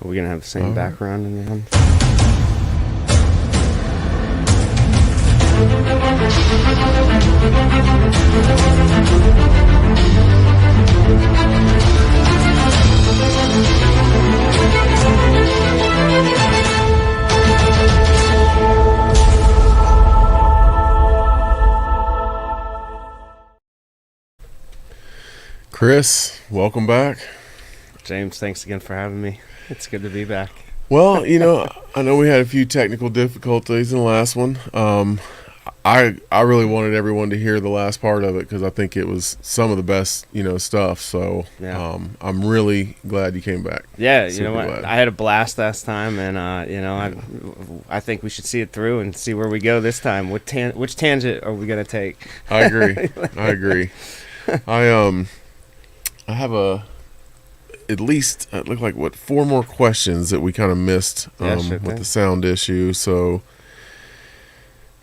Are we going to have the same background in the end? Chris, welcome back. James, thanks again for having me. It's good to be back. Well, I know we had a few technical difficulties in the last one. I really wanted everyone to hear the last part of it because I think it was some of the best, stuff. So Yeah. I'm really glad you came back. Yeah, Super you know what? glad. I had a blast last time, and I think we should see it through and see where we go this time. Which tangent are we gonna take? I agree. I have at least it looked like 4 more questions that we kind of missed Yeah, sure with thing. the sound issue. So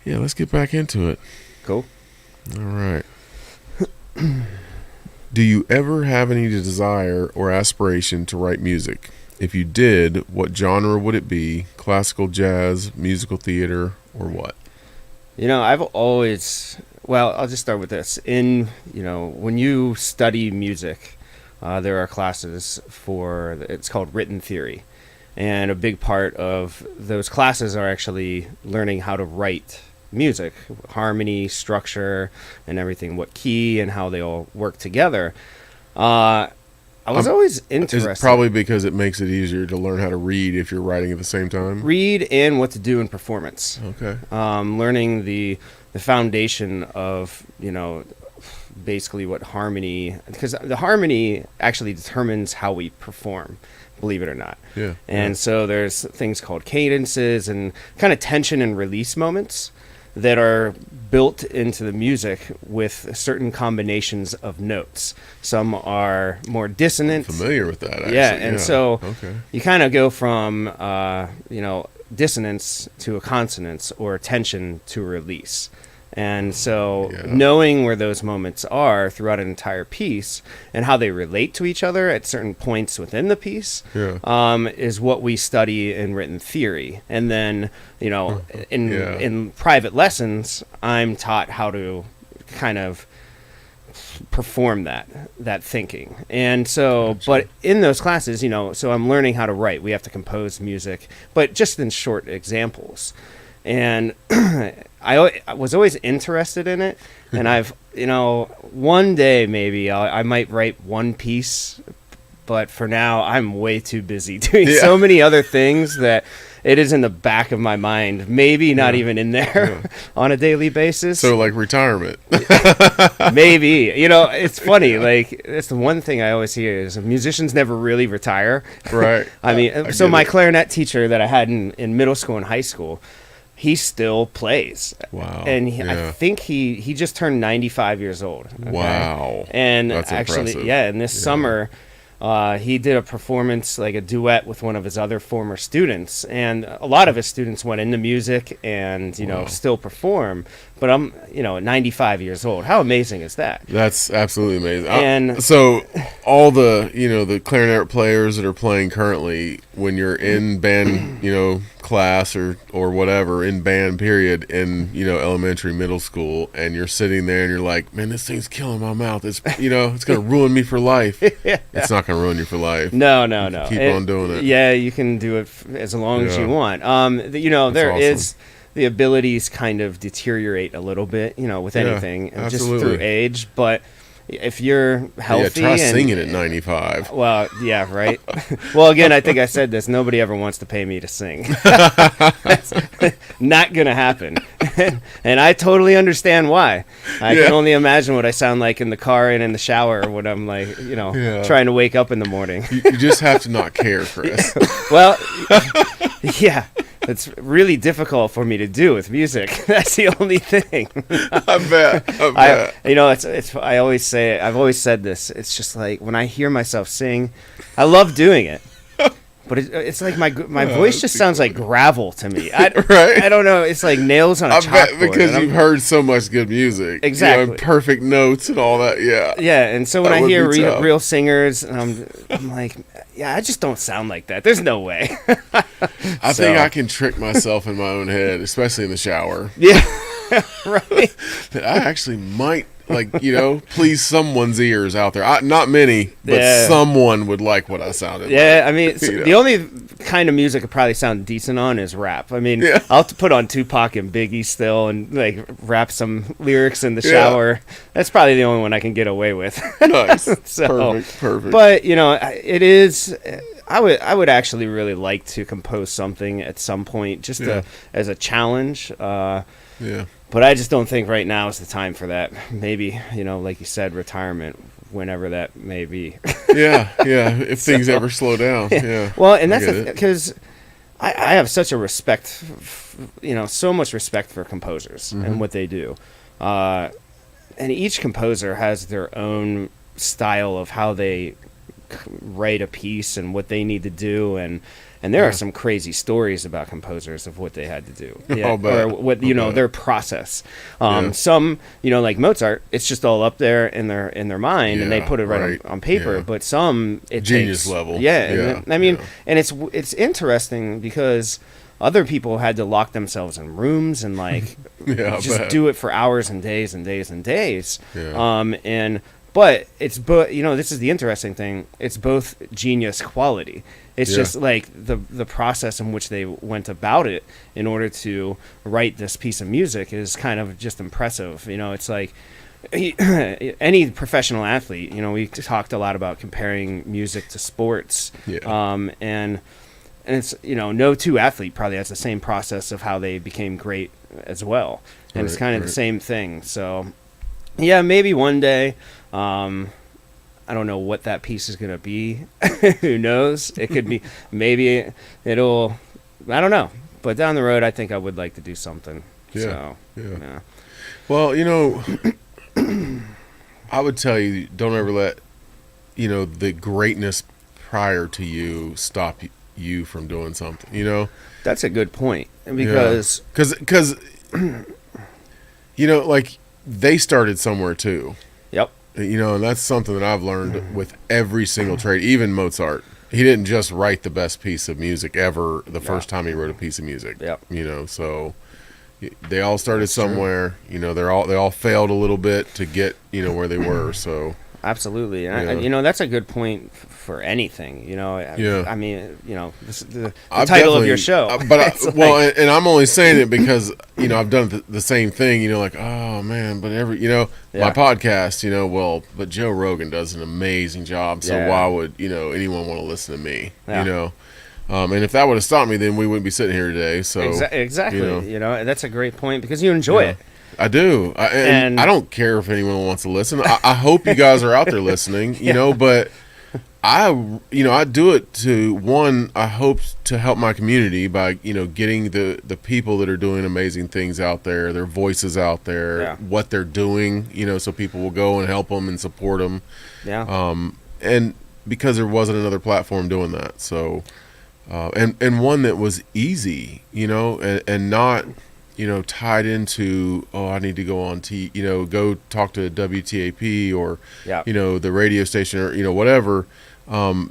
yeah, let's get back into it. Cool. All right. Do you ever have any desire or aspiration to write music? If you did, what genre would it be? Classical, jazz, musical theater, or what? I've always, I'll just start with this. When you study music, there are classes it's called written theory. And a big part of those classes are actually learning how to write music, harmony, structure, and everything, what key and how they all work together. I was always interested. Is it probably because it makes it easier to learn how to read if you're writing at the same time? Read and what to do in performance. Okay. Learning the foundation of, basically what harmony, because the harmony actually determines how we perform, believe it or not. Yeah. And so there's things called cadences and kind of tension and release moments that are built into the music with certain combinations of notes. Some are more dissonant. Familiar with that, actually. Yeah, and so okay. you kind of go from, dissonance to a consonance or tension to a release. And so knowing where those moments are throughout an entire piece and how they relate to each other at certain points within the piece is what we study in written theory. And then, in private lessons, I'm taught how to kind of perform that thinking. And so, but in those classes, so I'm learning how to write. We have to compose music, but just in short examples. And I was always interested in it, and I've, one day maybe I might write one piece, but for now I'm way too busy doing so many other things that it is in the back of my mind, maybe not even in there on a daily basis. So like retirement. Maybe. It's funny, like that's the one thing I always hear is musicians never really retire. Right. I mean, so my clarinet teacher that I had in middle school and high school, he still plays. Wow. And I think he just turned 95 years old. Okay? Wow. And that's actually, impressive. and this summer, he did a performance, like a duet with one of his other former students. And a lot of his students went into music and, still perform. But I'm, at 95 years old. How amazing is that? That's absolutely amazing. And so all the, the clarinet players that are playing currently, when you're in band, class or whatever, in band period, in, elementary, middle school, and you're sitting there and you're like, man, this thing's killing my mouth. It's, it's going to ruin me for life. It's not going to ruin you for life. No. Keep on doing it. Yeah, you can do it as long as you want. There awesome. is the abilities kind of deteriorate a little bit, with anything, just through age. But if you're healthy, try singing at 95. Well, yeah, right. Well, again, I think I said this. Nobody ever wants to pay me to sing. That's not gonna happen, and I totally understand why. I can only imagine what I sound like in the car and in the shower when I'm like, trying to wake up in the morning. You just have to not care, Chris. Well, yeah. It's really difficult for me to do with music. That's the only thing. I bet. I always say it. I've always said this. It's just like when I hear myself sing, I love doing it, but it's like my voice just sounds like gravel to me. I don't know. It's like nails on a chalkboard. Because you've heard so much good music. Exactly. Perfect notes and all that. Yeah. Yeah, and so when I hear real singers, I'm like, yeah, I just don't sound like that. There's no way. I think I can trick myself in my own head, especially in the shower. Yeah, right. That I actually might, please someone's ears out there. Not many, but someone would like what I sounded like. Yeah, I mean, the only kind of music I probably sound decent on is rap. I mean, I'll have to put on Tupac and Biggie still and, rap some lyrics in the shower. That's probably the only one I can get away with. Nice. So, Perfect. But, it is... I would actually really like to compose something at some point, just as a challenge. But I just don't think right now is the time for that. Maybe, like you said, retirement, whenever that may be. If things ever slow down. Yeah. Well, and that's because I have such a respect, so much respect for composers and what they do. And each composer has their own style of how they write a piece and what they need to do, and there are some crazy stories about composers of what they had to do, or what their process. Some, like Mozart, it's just all up there in their mind, and they put it right on paper. Yeah. But some it genius takes, level. And it's interesting because other people had to lock themselves in rooms and just do it for hours and days and days and days. But it's this is the interesting thing. It's both genius quality. It's just like the process in which they went about it in order to write this piece of music is kind of just impressive. It's like any professional athlete. We talked a lot about comparing music to sports. And it's no two athlete probably has the same process of how they became great as well. And it's kind of the same thing. So yeah, maybe one day. I don't know what that piece is going to be. Who knows? It could be, maybe it'll, I don't know. But down the road, I think I would like to do something. Yeah. Well, I would tell you, don't ever let, the greatness prior to you stop you from doing something, That's a good point. Because, they started somewhere too. Yep. And that's something that I've learned with every single trade, even Mozart. He didn't just write the best piece of music ever the first time he wrote a piece of music. Yep. So they all started somewhere. They all failed a little bit to get, where they were. So absolutely. And that's a good point for anything, I mean, the title of your show. But and I'm only saying it because, I've done the same thing, oh man, but my podcast, but Joe Rogan does an amazing job. So why would, anyone want to listen to me, And if that would have stopped me, then we wouldn't be sitting here today. So exactly. That's a great point because you enjoy it. I do. And I don't care if anyone wants to listen. I hope you guys are out there listening, but I do it to, one, I hope to help my community by, getting the people that are doing amazing things out there, their voices out there, what they're doing, so people will go and help them and support them. And because there wasn't another platform doing that. So, and one that was easy, and not, tied into, I need to go on go talk to WTAP or, the radio station or, whatever,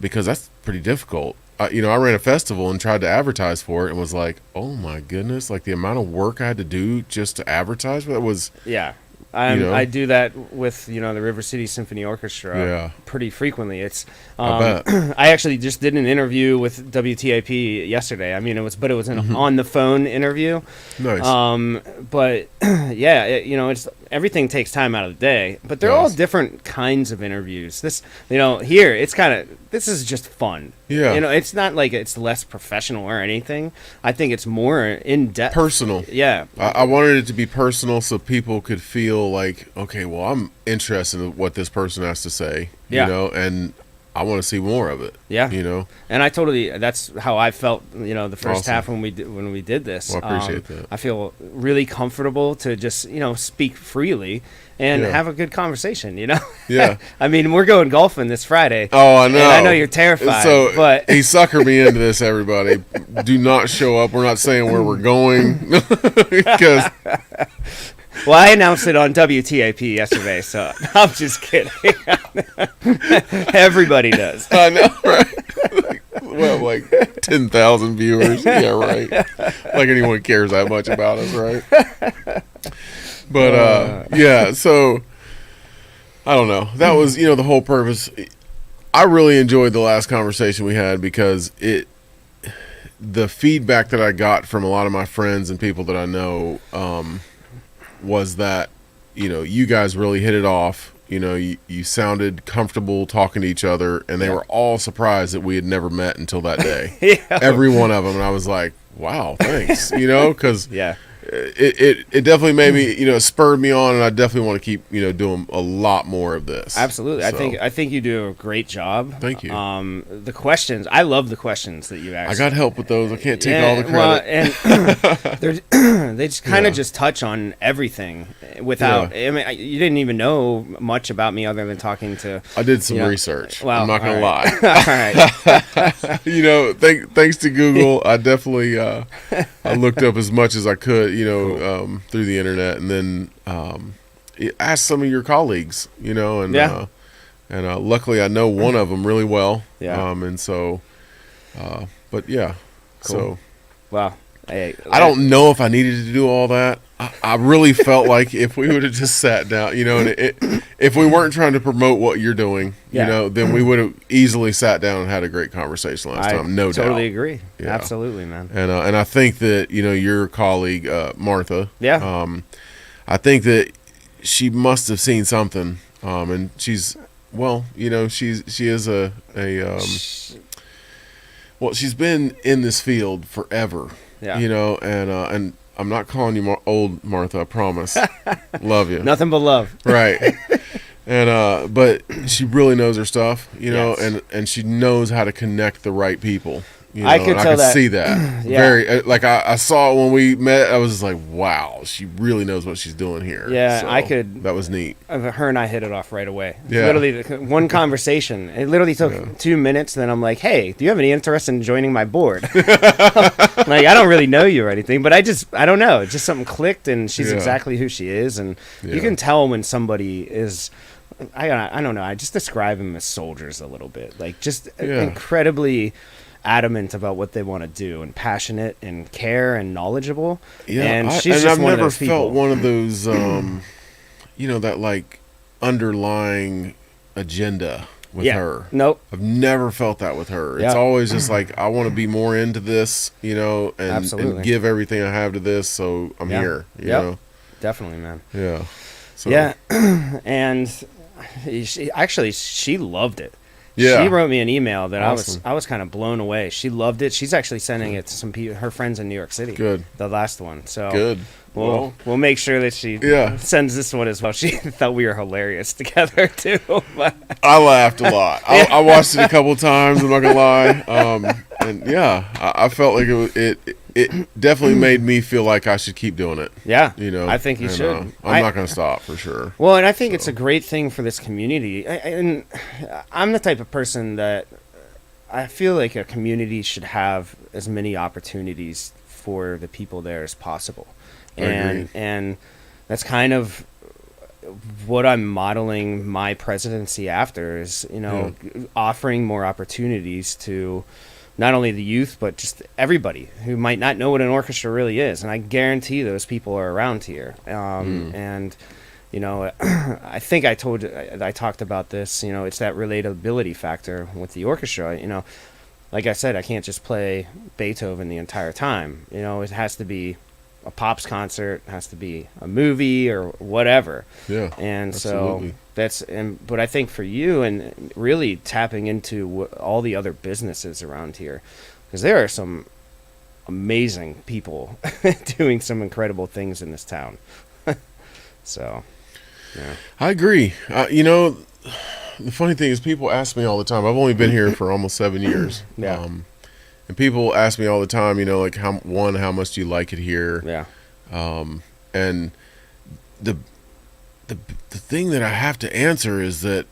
because that's pretty difficult. I ran a festival and tried to advertise for it and was like, oh my goodness, the amount of work I had to do just to advertise for that was... Yeah. I do that with the River City Symphony Orchestra pretty frequently. It's I actually just did an interview with WTAP yesterday. I mean, it was an on the phone interview. Nice. But it's everything takes time out of the day. But they're all different kinds of interviews. This here it's this is just fun. Yeah. It's not like it's less professional or anything. I think it's more in depth, personal. Yeah. I wanted it to be personal so people could feel like, okay, well, I'm interested in what this person has to say, and I want to see more of it. Yeah. And that's how I felt, the first Awesome. half when we did this. Well, I appreciate that. I feel really comfortable to just, speak freely and have a good conversation, Yeah. I mean, we're going golfing this Friday. Oh, I know. And I know you're terrified, So but he suckered me into this, everybody. Do not show up. We're not saying where we're going. Because well, I announced it on WTAP yesterday, so I'm just kidding. Everybody does. I know, right? Like 10,000 viewers. Yeah, right. Like anyone cares that much about us, right? But, yeah, so, I don't know. That was, the whole purpose. I really enjoyed the last conversation we had because the feedback that I got from a lot of my friends and people that I know, was that, you guys really hit it off. You sounded comfortable talking to each other, and they were all surprised that we had never met until that day. Every one of them. And I was like, wow, thanks, because it definitely made me, it spurred me on, and I definitely want to keep, doing a lot more of this. Absolutely. So, I think you do a great job. Thank you. The questions, I love the questions that you ask. I got help with those. I can't take all the credit. Well, and they just kind of just touch on everything without. I mean, you didn't even know much about me other than talking to. I did some research. Well, I'm not gonna lie. All right. Thanks to Google, I definitely I looked up as much as I could, through the internet, and then asked some of your colleagues, and luckily I know one of them really well. Yeah. And so, but yeah, Cool. so. Well, hey, I don't know if I needed to do all that. I really felt like if we would have just sat down, and if we weren't trying to promote what you're doing, then we would have easily sat down and had a great conversation last time. No doubt. Totally agree. Yeah. Absolutely, man. And I think that your colleague Martha, I think that she must have seen something, and she's she is she's been in this field forever. Yeah. And I'm not calling you old, Martha, I promise. Love you. Nothing but love. Right. And but she really knows her stuff, Yes. and she knows how to connect the right people. I could tell that. See that. Yeah. Very like I saw it when we met. I was just like, wow, she really knows what she's doing here. Yeah, So, I could. That was neat. Her and I hit it off right away. Yeah. Literally, one conversation. It literally took 2 minutes. Then I'm like, "Hey, do you have any interest in joining my board?" Like, I don't really know you or anything, but I don't know. Just something clicked, and she's exactly who she is, and you can tell when somebody is. I don't know. I just describe them as soldiers a little bit, like just incredibly adamant about what they want to do, and passionate, and care, and knowledgeable. Yeah, and she's just I've one never of those people. felt one of those, that like underlying agenda with her. Nope. I've never felt that with her. It's Yeah. always just like, I want to be more into this, and Absolutely. give everything I have to this, so I'm here. You know? Definitely, man. Yeah. So, Yeah, and she loved it. Yeah. She wrote me an email that Awesome. I was kind of blown away. She loved it. She's actually sending it to some people, her friends in New York City. Good. The last one. So Good. We'll make sure that she sends this one as well. She thought we were hilarious together too. But I laughed a lot. I watched it a couple times. I'm not gonna lie. And yeah, I felt like it definitely made me feel like I should keep doing it. yeah, I think you should. I'm not gonna stop for sure. Well, and I think it's a great thing for this community. And I'm the type of person that I feel like a community should have as many opportunities for the people there as possible. And that's kind of what I'm modeling my presidency after is, offering more opportunities to not only the youth, but just everybody who might not know what an orchestra really is. And I guarantee those people are around here. And, I think I talked about this, it's that relatability factor with the orchestra. Like I said, I can't just play Beethoven the entire time. It has to be a Pops concert, it has to be a movie or whatever. Yeah. And absolutely. so but I think for you, and really tapping into all the other businesses around here, because there are some amazing people doing some incredible things in this town. So, yeah. I agree. the funny thing is, people ask me all the time. I've only been here for almost 7 years. Yeah. And people ask me all the time, like how much do you like it here? Yeah. And the thing that I have to answer is that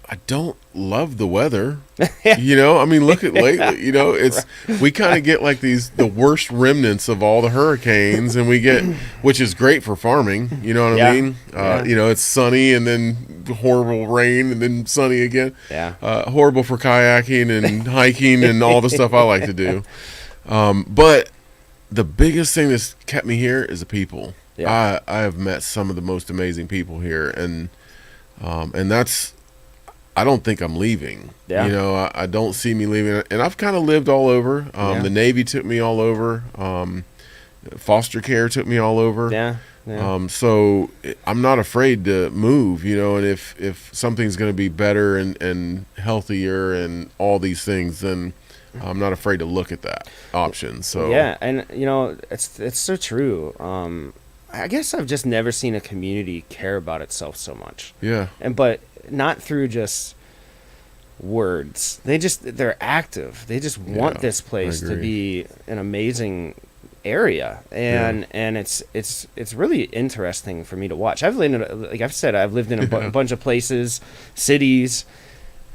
I don't love the weather. I mean, look at lately, it's, we kind of get like the worst remnants of all the hurricanes, and we get, which is great for farming. You know what I mean? It's sunny and then horrible rain and then sunny again. Yeah. Horrible for kayaking and hiking and all the stuff I like to do. But the biggest thing that's kept me here is the people. Yeah. I have met some of the most amazing people here, and that's, I don't think I'm leaving. Yeah. I don't see me leaving. And I've kind of lived all over. The Navy took me all over. Foster care took me all over. Yeah. Yeah. So I'm not afraid to move, and if something's going to be better and healthier and all these things, then I'm not afraid to look at that option. So yeah, and it's so true. I guess I've just never seen a community care about itself so much. Yeah. But not through just words. They're active. They just want this place to be an amazing area, and it's really interesting for me to watch. I've lived in, like I've said, I've lived in a bunch of places, cities.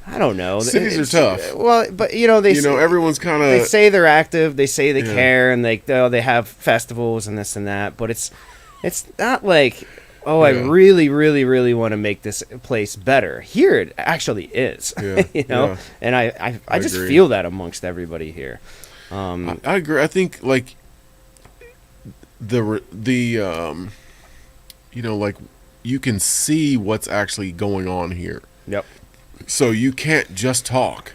I don't know. Cities are tough. Well, but everyone's kind of, they say they're active. They say they care, and they have festivals and this and that. But it's not like, I really, really, really want to make this place better. Here it actually is. Yeah. And I just agree. feel that amongst everybody here. I agree. I think like like you can see what's actually going on here. Yep. So you can't just talk.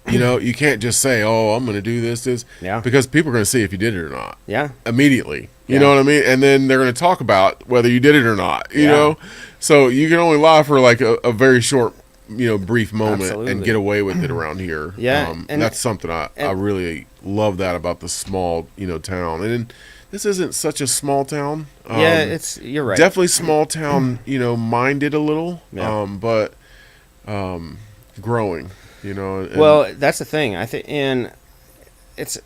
You can't just say, "Oh, I'm going to do this." Yeah. Because people are going to see if you did it or not. Yeah. Immediately. You know what I mean? And then they're going to talk about whether you did it or not. You know. So you can only lie for like a very short, brief moment. Absolutely. And get away with it around here. Yeah. And that's something I really love that about the small, town. And this isn't such a small town. You're right. Definitely small town. Minded a little. Yeah. But growing. Well, that's the thing. I think, and it's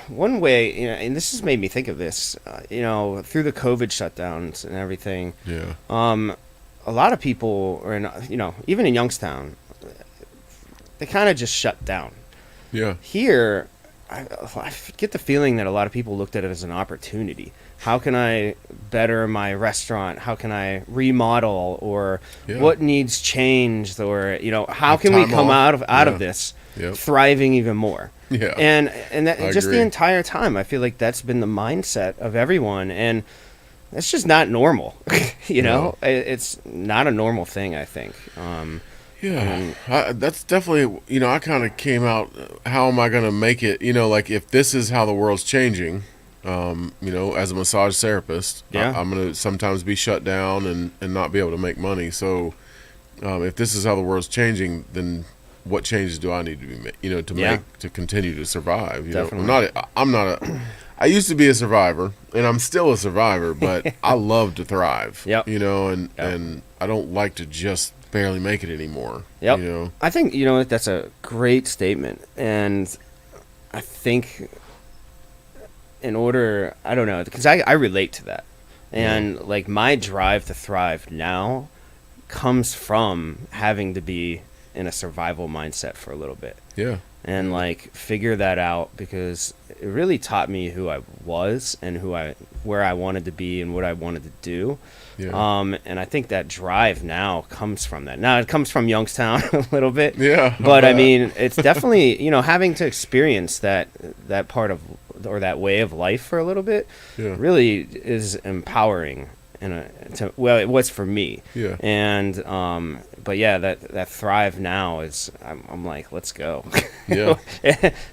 one way, and this has made me think of this, through the COVID shutdowns and everything. Yeah. A lot of people are in, even in Youngstown, they kind of just shut down. Yeah. Here, I get the feeling that a lot of people looked at it as an opportunity. How can I better my restaurant? How can I remodel? Or what needs changed? Or how can we come out of this thriving even more? Yeah, and that just agree. The entire time, I feel like that's been the mindset of everyone, and that's just not normal. No. It's not a normal thing, I think. That's definitely, I kind of came out, how am I going to make it, like if this is how the world's changing, as a massage therapist, I'm going to sometimes be shut down and not be able to make money. So if this is how the world's changing, then what changes do I need to be make to continue to survive? I used to be a survivor, and I'm still a survivor, but I love to thrive. Yep. And I don't like to just barely make it anymore. Yep. I think that's a great statement, and I think in order, I don't know, because I relate to that, and like my drive to thrive now comes from having to be in a survival mindset for a little bit. Yeah. And like figure that out, because it really taught me who I was and where I wanted to be and what I wanted to do. Yeah. And I think that drive now comes from that. Now it comes from Youngstown a little bit. Yeah. But I mean, it's definitely, having to experience that part of, or that way of life for a little bit really is empowering. It was for me. Yeah. And but yeah, that thrive now is, I'm like, let's go. Yeah.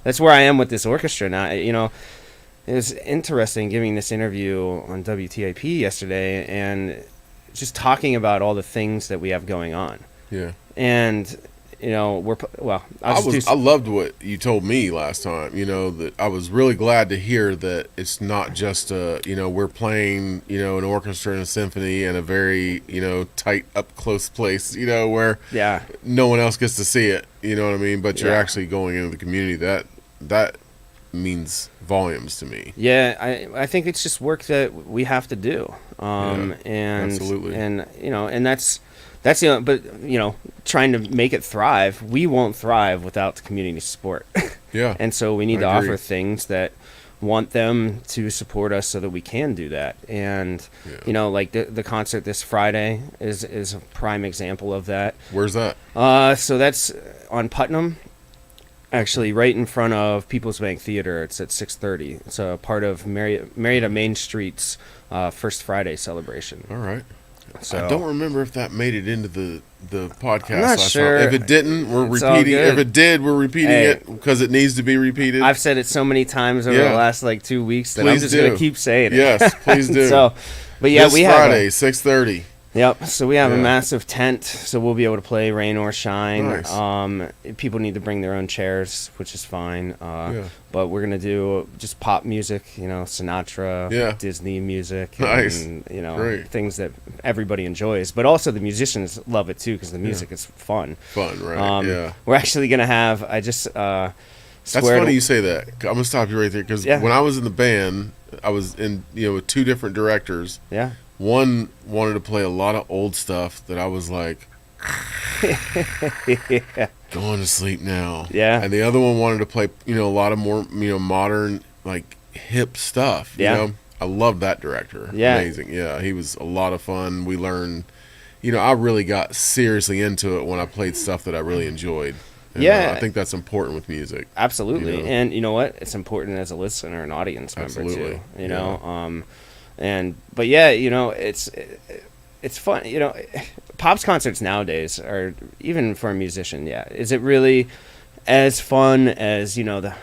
That's where I am with this orchestra now. It was interesting giving this interview on WTIP yesterday and just talking about all the things that we have going on. Yeah. And I loved what you told me last time. That I was really glad to hear that it's not just we're playing an orchestra and a symphony in a very tight up close place where no one else gets to see it. You know what I mean? But you're actually going into the community. That means volumes to me. Yeah, I think it's just work that we have to do. And absolutely. And that's but trying to make it thrive. We won't thrive without the community support. Yeah. And so we need to offer things that want them to support us so that we can do that. And like the concert this Friday is a prime example of that. Where's that? So that's on Putnam. Actually, right in front of People's Bank Theater. It's at 6:30. It's a part of Marietta Main Street's First Friday celebration. All right. So, I don't remember if that made it into the podcast. I'm not sure. If it didn't, we're repeating. If it did, we're repeating it because it needs to be repeated. I've said it so many times over the last 2 weeks that I'm just going to keep saying it. Yes, please do. But yeah, we Friday, 6:30. Yep. So we have a massive tent, so we'll be able to play rain or shine. Nice. People need to bring their own chairs, which is fine. But we're gonna do just pop music, Sinatra, Disney music, nice. And great. Things that everybody enjoys. But also the musicians love it too because the music is fun. Fun, right? We're actually gonna have. I just. That's funny you say that. I'm gonna stop you right there because when I was in the band, I was in with two different directors. Yeah. One wanted to play a lot of old stuff that I was like, going to sleep now. Yeah. And the other one wanted to play, a lot of more, modern, like hip stuff. Yeah. I love that director. Yeah. Amazing. Yeah. He was a lot of fun. We learned, I really got seriously into it when I played stuff that I really enjoyed. And, I think that's important with music. Absolutely. And you know what? It's important as a listener and audience member too. But it's fun. Pop's concerts nowadays are, even for a musician, is it really as fun as the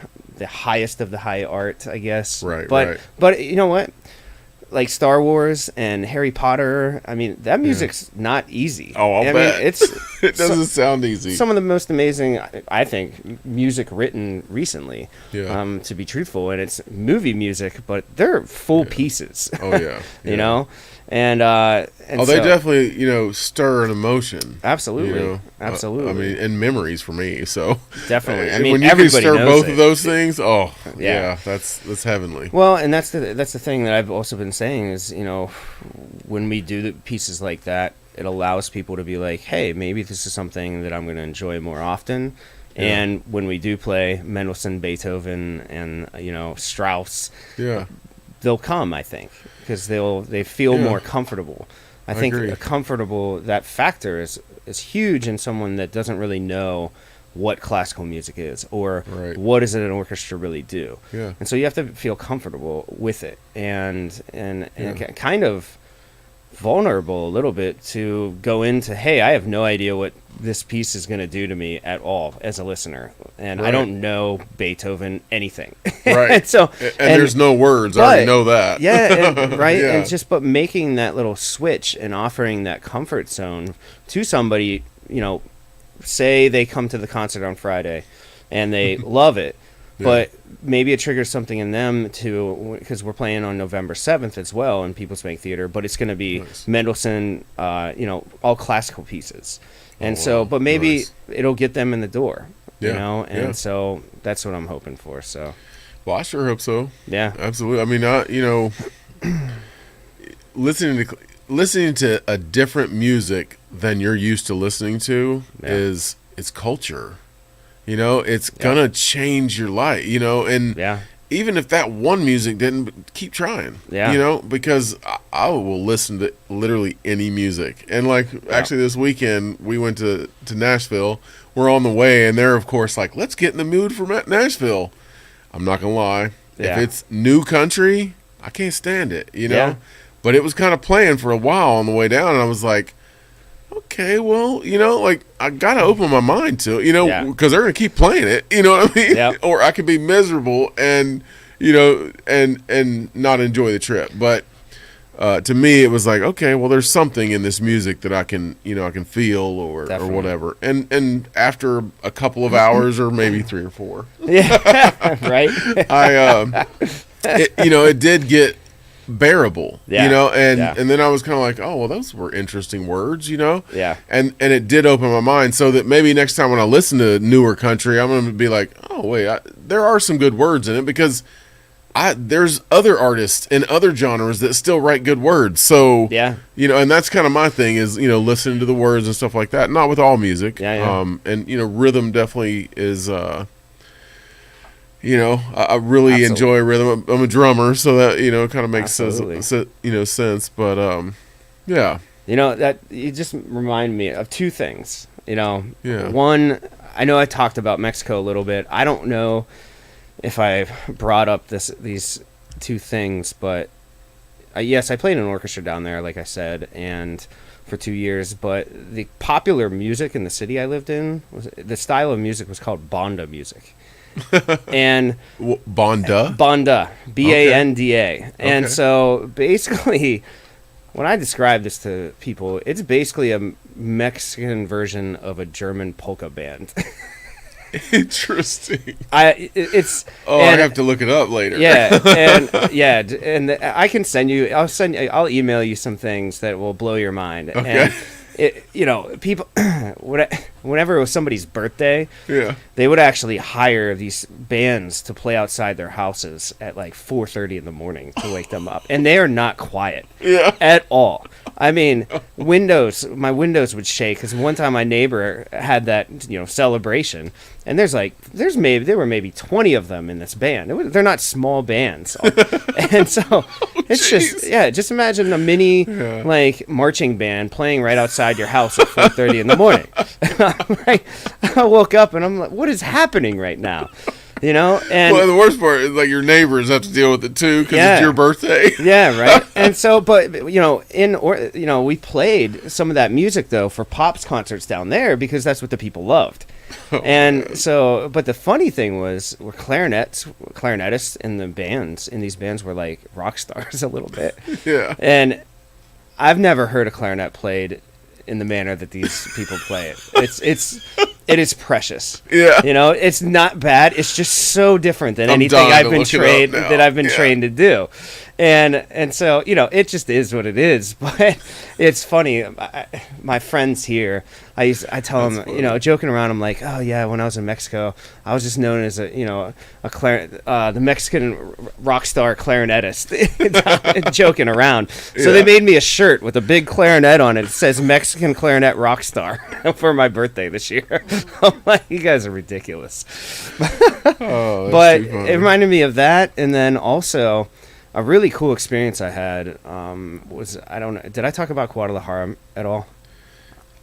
highest of the high art, I guess. Right. But you know what? Like Star Wars and Harry Potter, I mean, that music's not easy. Oh, I'll bet. It doesn't sound easy. Some of the most amazing, I think, music written recently, to be truthful. And it's movie music, but they're full pieces. Oh, yeah. You know? And they definitely, stir an emotion. Absolutely. Absolutely. I mean, and memories for me, so. Definitely. I mean, when you can stir both of those things, that's heavenly. Well, and that's the thing that I've also been saying is, when we do the pieces like that, it allows people to be like, hey, maybe this is something that I'm going to enjoy more often. Yeah. And when we do play Mendelssohn, Beethoven, and Strauss, they'll come, I think, because they feel more comfortable. I think that factor is huge in someone that doesn't really know what classical music is or what does an orchestra really do. Yeah. And so you have to feel comfortable with it and kind of vulnerable a little bit to go into, hey, I have no idea what this piece is going to do to me at all as a listener, and I don't know Beethoven anything. Right. and there's no words. I already know that. And but making that little switch and offering that comfort zone to somebody, say they come to the concert on Friday and they love it. But maybe it triggers something in them because we're playing on November 7th as well in People's Bank Theater, but it's going to be Mendelssohn, all classical pieces. And but maybe it'll get them in the door, so that's what I'm hoping for. So, well, I sure hope so. Yeah, absolutely. I mean, listening to a different music than you're used to listening to it's culture. It's gonna change your life, and even if that one music didn't, keep trying, because I will listen to literally any music. And actually this weekend we went to Nashville. We're on the way, and they're of course like, let's get in the mood for Nashville. I'm not gonna lie, if it's new country, I can't stand it, but it was kind of playing for a while on the way down, and I was like, okay, well, I gotta open my mind to it, because they're gonna keep playing it, you know what I mean? Yep. Or I could be miserable and and not enjoy the trip. But to me, it was like, okay, well, there's something in this music that I can feel or whatever. And after a couple of hours, or maybe 3 or 4, Yeah, right. it did get bearable, Yeah. and then I was kind of like, oh, well, those were interesting words, Yeah. and it did open my mind, so that maybe next time when I listen to newer country, I'm going to be like, oh, wait, there are some good words in it, because there's other artists in other genres that still write good words. So, and that's kind of my thing is, listening to the words and stuff like that. Not with all music. And, rhythm definitely is, I really enjoy rhythm. I'm a drummer, so that, kind of makes sense. But, yeah. That you just remind me of 2 things, One, I know I talked about Mexico a little bit. I don't know if I brought up these 2 things, but yes, I played in an orchestra down there, like I said, and for 2 years. But the popular music in the city I lived in, the style of music was called banda music. And banda, Banda, and so basically, when I describe this to people, it's basically a Mexican version of a German polka band. Interesting. I have to look it up later. and I can send you. I'll email you some things that will blow your mind. Okay. And people, whenever it was somebody's birthday, they would actually hire these bands to play outside their houses at like 4:30 in the morning to wake them up, and they are not quiet at all. I mean, my windows would shake because one time my neighbor had that celebration, and there were maybe 20 of them in this band. They're not small bands, and so it's just imagine a mini like marching band playing right outside your house at 4:30 in the morning. I woke up and I'm like, what is happening right now? And well, the worst part is like your neighbors have to deal with it too because it's your birthday. Yeah, right. And so, but we played some of that music though for Pop's concerts down there because that's what the people loved. So, but the funny thing was, clarinetists in these bands were like rock stars a little bit. Yeah. And I've never heard a clarinet played in the manner that these people play it. It is precious. Yeah. It's not bad. It's just so different than anything I've been trained to do. And so, it just is what it is. But it's funny. My friends here, I tell them, joking around, I'm like, oh yeah, when I was in Mexico, I was just known as the Mexican rock star clarinetist, joking around. So they made me a shirt with a big clarinet on it. It says Mexican clarinet rock star for my birthday this year. I'm like, you guys are ridiculous. But it reminded me of that, and then also a really cool experience I had was, I don't know, did I talk about Guadalajara at all?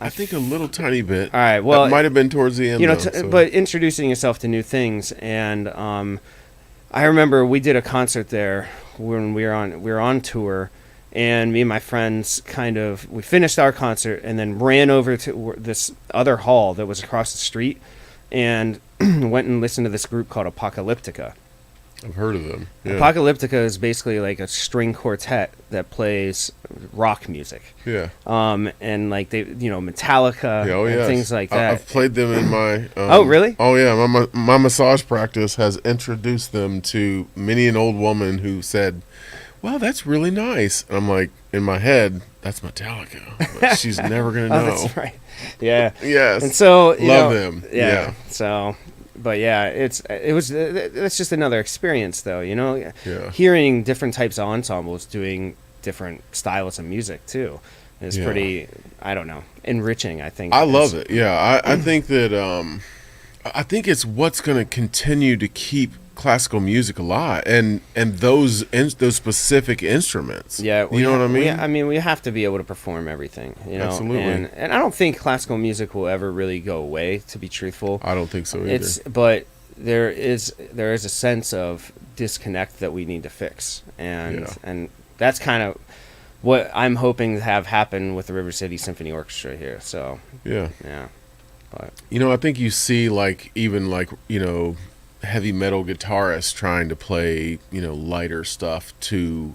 I think a little tiny bit. All right, well, it might have been towards the end. But introducing yourself to new things, and I remember we did a concert there when we were on tour, and me and my friends we finished our concert and then ran over to this other hall that was across the street, and went and listened to this group called Apocalyptica. I've heard of them. Yeah. Apocalyptica is basically like a string quartet that plays rock music. Yeah. And like they, Metallica and things like that. I've played them in my. Oh, really? Oh, yeah. My massage practice has introduced them to many an old woman who said, "Well, that's really nice." And I'm like, in my head, that's Metallica. But she's never gonna know. That's right. Yeah. Yes. And so love them. Yeah. So. But yeah, it's just another experience, though. Hearing different types of ensembles doing different styles of music too is pretty, I don't know, enriching. I think I love it. Yeah, I think that I think it's what's going to continue to keep classical music alive, and those specific instruments. Yeah, you know what I mean. We have to be able to perform everything. Absolutely. And I don't think classical music will ever really go away. To be truthful, I don't think so either. But there is a sense of disconnect that we need to fix, and that's kind of what I'm hoping to have happen with the River City Symphony Orchestra here. So yeah. But I think you see heavy metal guitarists trying to play lighter stuff to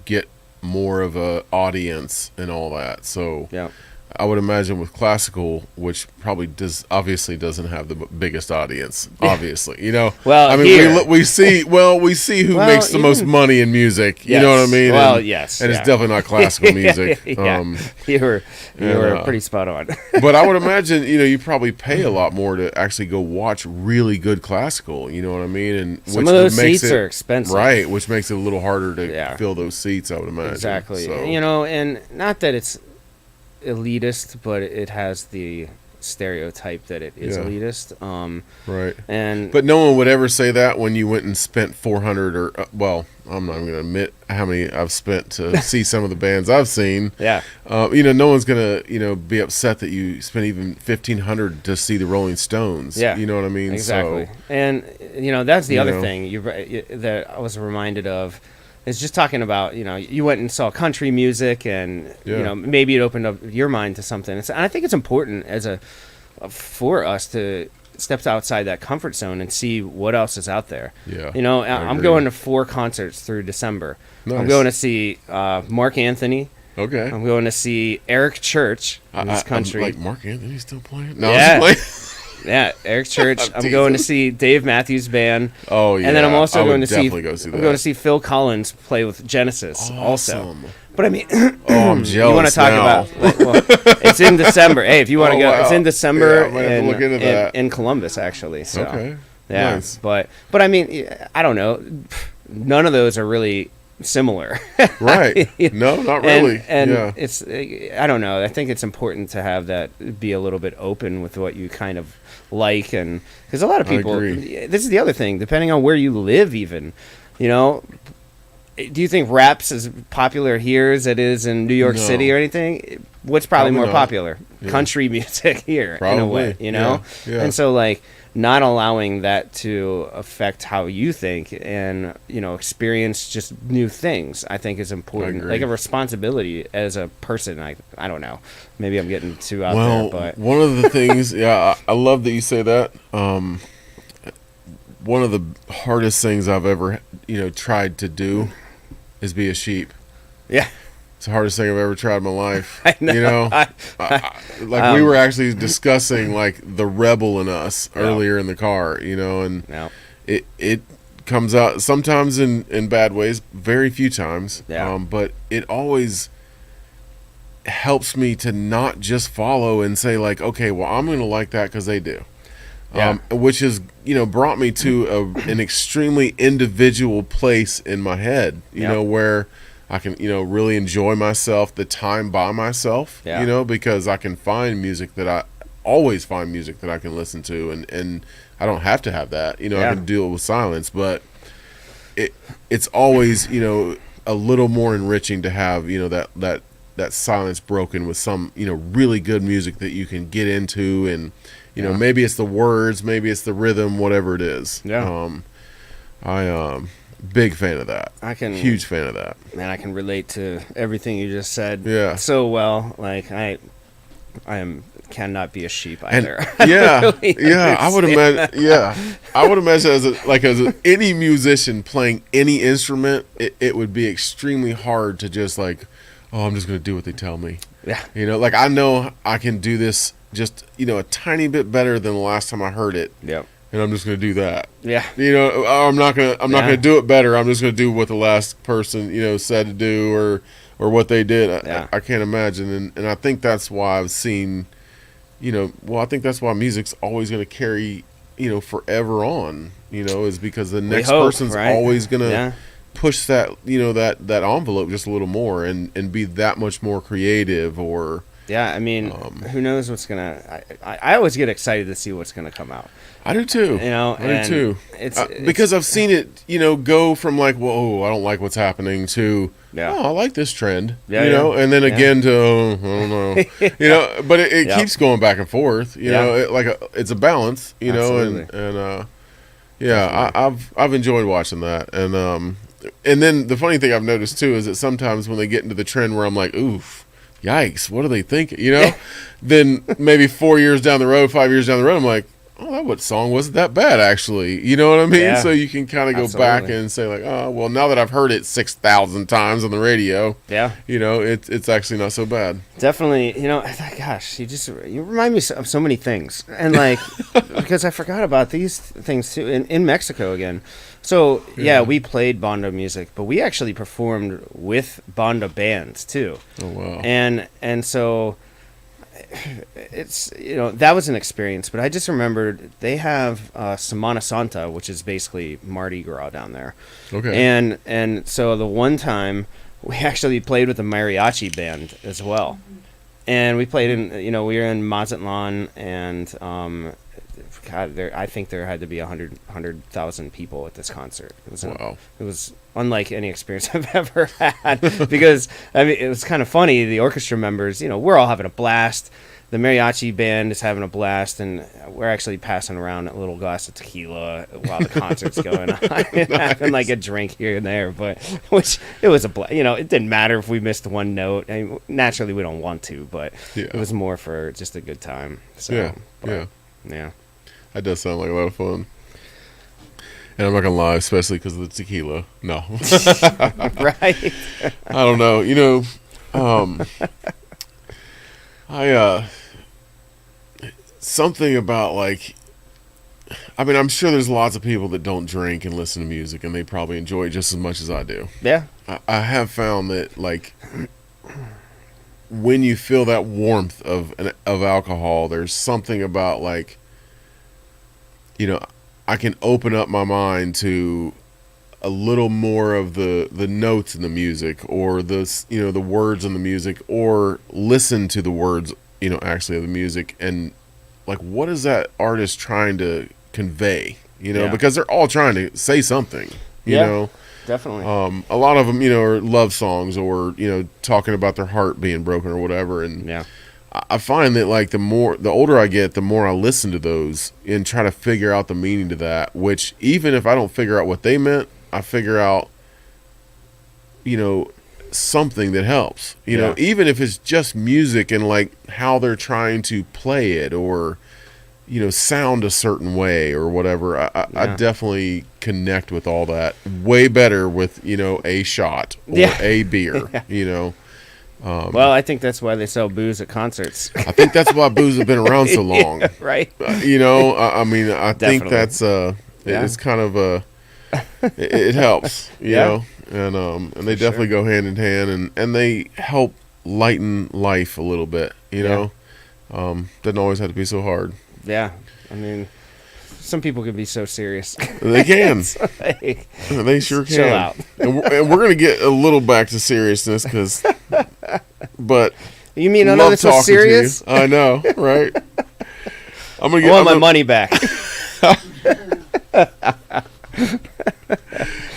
get more of a audience and all that. So Yeah. I would imagine with classical, which probably obviously doesn't have the biggest audience, obviously, Well, I mean, here- we see who Well, makes the most even- money in music, you Yes. know what I mean? Well, and, yes, and yeah. it's definitely not classical music. Yeah. You were pretty spot on. But I would imagine, you probably pay a lot more to actually go watch really good classical, you know what I mean? And Some of those seats are expensive. right? Which makes it a little harder to Yeah. fill those seats, I would imagine. Exactly. So, And not that it's elitist, but it has the stereotype that it is Yeah. elitist. right. But No one would ever say that when you went and spent 400 or well, I'm not even going to admit how many I've spent to see some of the bands I've seen. yeah, No one's going to be upset that you spent even 1,500 to see the Rolling Stones. Yeah. You know what I mean? exactly. So, And that's the other know. thing that I was reminded of. Is just talking about, you went and saw country music and, Yeah. maybe it opened up your mind to something. And I think it's important for us to step outside that comfort zone and see what else is out there. Yeah, I'm agree. going to 4 concerts through December. I'm Nice. going to see Mark Anthony. okay. I'm going to see Eric Church in this country. I'm like, Mark Anthony's still playing? No, Yeah. I'm just Yeah, Eric Church. I'm I'm going to teasing. see Dave Matthews Band. Oh, yeah. And then I'm also I would going to see definitely go see I'm that. going to see Phil Collins play with Genesis also. Awesome. But I mean, Oh, I'm jealous you want to talk now. about? Well, it's in December. Hey, if you want to Oh, go, wow. it's in December Yeah, I might have to look into that. in Columbus, actually. So, Okay. yeah, Nice. but I mean, I don't know. None of those are really similar. Right. No, not really. And yeah. it's, I don't know. I think it's important to have that be a little bit open with what you kind of like, and because a lot of I people. agree. This is the other thing. Depending on where you live, even, do you think rap's as popular here as it is in New York No. City or anything? What's probably more not. popular? Yeah. Country music here, in a way, Probably. you know? Yeah. Yeah. And so, like, not allowing that to affect how you think and, experience just new things, I think is important. agree. Like a responsibility as a person. I don't know. Maybe I'm getting too out Well, there, but one of the things, I love that you say that. One of the hardest things I've ever, tried to do is be a sheep. yeah. It's the hardest thing I've ever tried in my life. I know. Like we were actually discussing like the rebel in us earlier in the car, and No. it comes out sometimes in bad ways, very few times. Yeah. But it always helps me to not just follow and say like, okay, well, I'm going to like that because they do. Yeah. Which has, brought me to an extremely individual place in my head, Yeah. where I can, really enjoy myself, the time by myself, Yeah. because I can find music that I always find music that I can listen to, and I don't have to have that, I Yeah. can deal with silence, but it's always, a little more enriching to have, that silence broken with some, really good music that you can get into, and, maybe it's the words, maybe it's the rhythm, whatever it is. Yeah. Big fan of that. Huge fan of that. Man, I can relate to everything you just said Yeah. so well. Like cannot be a sheep And either. I would imagine. Yeah, I would imagine as any musician playing any instrument, it would be extremely hard to just like, oh, I'm just going to do what they tell me. Yeah. Like I know I can do this just a tiny bit better than the last time I heard it, Yep. and I'm just going to do that. Yeah. I'm not gonna do it better. I'm just gonna do what the last person said to do or what they did. Yeah. I can't imagine, and I think that's why I've seen, I think that's why music's always gonna carry forever on. Is because the next hope, person's right? always gonna Yeah. push that that envelope just a little more and be that much more creative or. Yeah, I mean, who knows what's gonna? I always get excited to see what's gonna come out. I do too. I do too. It's because I've seen it, go from like, whoa, I don't like what's happening to, Yeah. oh, I like this trend, Yeah, and then yeah. again to, oh, I don't know, but it Yep. keeps going back and forth, Yeah. it's a balance, Absolutely. I've enjoyed watching that, and then the funny thing I've noticed too is that sometimes when they get into the trend where I'm like, oof, yikes, what are they thinking, then maybe 4 years down the road, 5 years down the road, I'm like, oh, what song wasn't that bad, actually? You know what I mean? Yeah, So you can kind of go back and say, like, oh, well, now that I've heard it 6,000 times on the radio, yeah, it's actually not so bad. definitely. Gosh, you remind me of so many things, and like because I forgot about these things too. In Mexico again, so yeah, we played banda music, but we actually performed with banda bands too. Oh wow! And so it's that was an experience, but I just remembered they have Semana Santa, which is basically Mardi Gras down there. Okay. And so the one time we actually played with a mariachi band as well, and we played in we were in Mazatlan, and God, I think there had to be 100,000 people at this concert. It was wow. It was unlike any experience I've ever had because I mean it was kind of funny. The orchestra members, we're all having a blast. The mariachi band is having a blast, and we're actually passing around a little glass of tequila while the concert's going on, and having like a drink here and there. But which it was a blast. It didn't matter if we missed one note. I mean, naturally, we don't want to, but it was more for just a good time. So, yeah. That does sound like a lot of fun. And I'm not gonna lie, especially because of the tequila. No, right? I don't know. Something about like, I mean, I'm sure there's lots of people that don't drink and listen to music, and they probably enjoy it just as much as I do. Yeah. I have found that like when you feel that warmth of alcohol, there's something about like, I can open up my mind to a little more of the notes in the music, or the words in the music, or listen to the words, actually of the music, and like, what is that artist trying to convey? Because they're all trying to say something. You know, definitely. A lot of them, are love songs, or talking about their heart being broken or whatever, and I find that like the older I get, the more I listen to those and try to figure out the meaning to that. Which even if I don't figure out what they meant, I figure out, something that helps. Even if it's just music and like how they're trying to play it, or sound a certain way or whatever. I definitely connect with all that way better with a shot or a beer. Well, I think that's why they sell booze at concerts. I think that's why booze have been around so long. Right. I mean, I think that's it's kind of it helps, you know, and they definitely go hand in hand, and they help lighten life a little bit, know. Doesn't always have to be so hard. Yeah. I mean, some people can be so serious. They can. They sure can. Chill out. And we're going to get a little back to seriousness, but you mean I know this was serious? I know, right? I want my money back.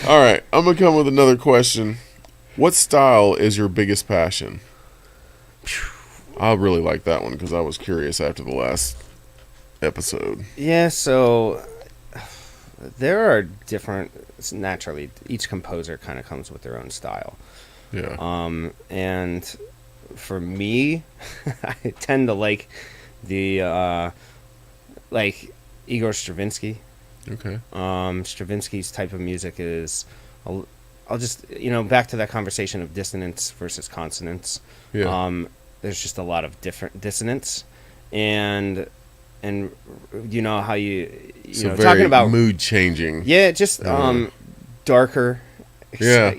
All right, I'm going to come with another question. What style is your biggest passion? I really like that one because I was curious after the last episode. Yeah, so there are different, naturally, each composer kind of comes with their own style. Yeah. And for me, I tend to like the like Igor Stravinsky. Okay. Stravinsky's type of music is, I'll just, back to that conversation of dissonance versus consonance. Yeah. There's just a lot of different dissonance, and how you so talking about mood changing. Yeah, just darker. Yeah.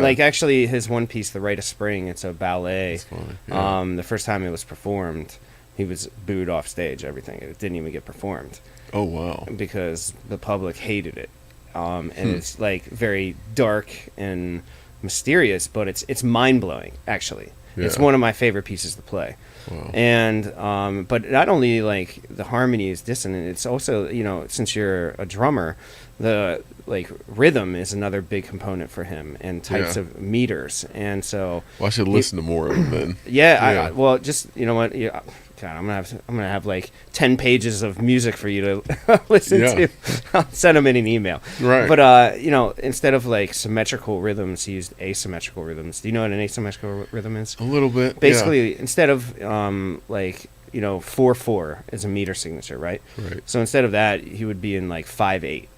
Like actually his one piece, The Rite of Spring, it's a ballet. That's funny. Yeah. The first time it was performed, he was booed off stage, everything. It didn't even get performed. Oh wow. Because the public hated it. And it's like very dark and mysterious, but it's mind-blowing actually. Yeah. It's one of my favorite pieces to play. Wow. And but not only like the harmony is dissonant, it's also, since you're a drummer, the like rhythm is another big component for him, and types of meters. And so I should listen to more of them then. Yeah. Well, just what, God, I'm gonna have like 10 pages of music for you to listen to. I'll send them in an email. Right. But instead of like symmetrical rhythms, he used asymmetrical rhythms. Do you know what an asymmetrical rhythm is? A little bit. Basically, instead of like 4/4 is a meter signature, right? Right. So instead of that, he would be in like 5/8,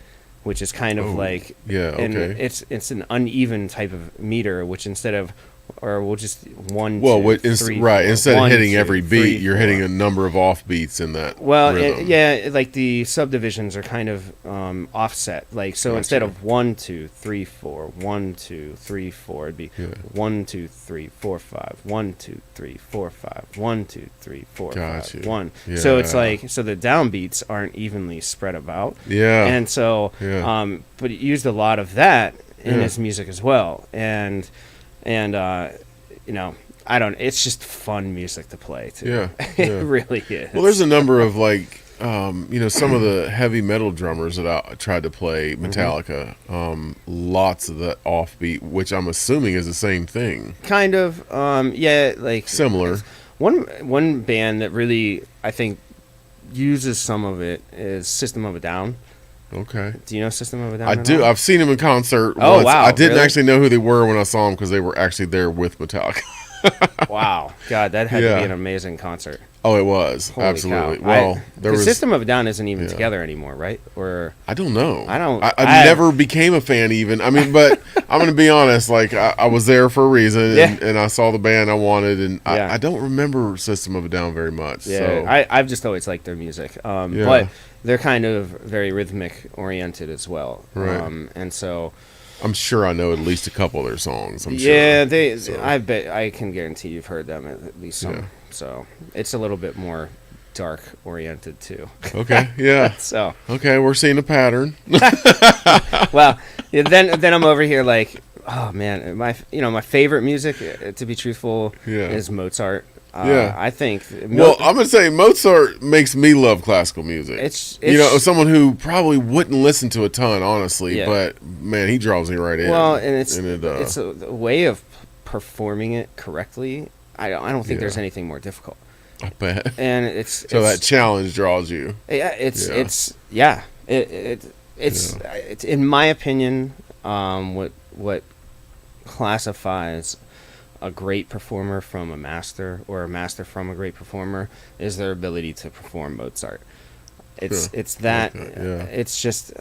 which is kind of like, and it's an uneven type of meter, which instead of, or we'll just 1, 2, 3, right. 4, Instead 1, of hitting 2, every 3, beat, you're 4. hitting a number of off beats in that. Well, rhythm. like the subdivisions are kind of offset. Like, so instead of 1, 2, 3, 4, 1, 2, 3, 4, it'd be 1, 2, 3, 4, 5, 1, 2, 3, 4, 5, 1, 2, 3, 4, 5, 1. Yeah. So it's like, so the downbeats aren't evenly spread about. Yeah. And so, but he used a lot of that in his music as well. And it's just fun music to play too. Yeah. It really is. Well, there's a number of like, some of the heavy metal drummers that I tried to play Metallica, lots of the offbeat, which I'm assuming is the same thing. Kind of, like similar. One band that really, I think, uses some of it is System of a Down. Okay. Do you know System of a Down? I do. I've seen them in concert. Oh, once. wow. I didn't really? actually know who they were when I saw them because they were actually there with Metallica. Wow. God, that had to be an amazing concert. Oh, it was. Holy absolutely. Cow. Well, there was System of a Down isn't even together anymore, right? Or I don't know. I never became a fan even. I mean, but I'm going to be honest. Like, I was there for a reason, and I saw the band I wanted, and I don't remember System of a Down very much. Yeah, so. I've just always liked their music. But they're kind of very rhythmic oriented as well. Right. And so I'm sure I know at least a couple of their songs. I'm sure. So. I bet I can guarantee you've heard them at least some. Yeah. So it's a little bit more dark oriented too. Okay. Yeah. So okay, we're seeing a pattern. Well, then I'm over here like, oh man, my favorite music, to be truthful, is Mozart. I think. Well, I'm gonna say Mozart makes me love classical music. It's someone who probably wouldn't listen to a ton, honestly, but man, he draws me right in. Well, and it's a way of performing it correctly. I don't think there's anything more difficult. I bet. And it's that challenge draws you. Yeah, it's in my opinion, what classifies a great performer from a master, or a master from a great performer, is their ability to perform Mozart. It's that. Okay, it's just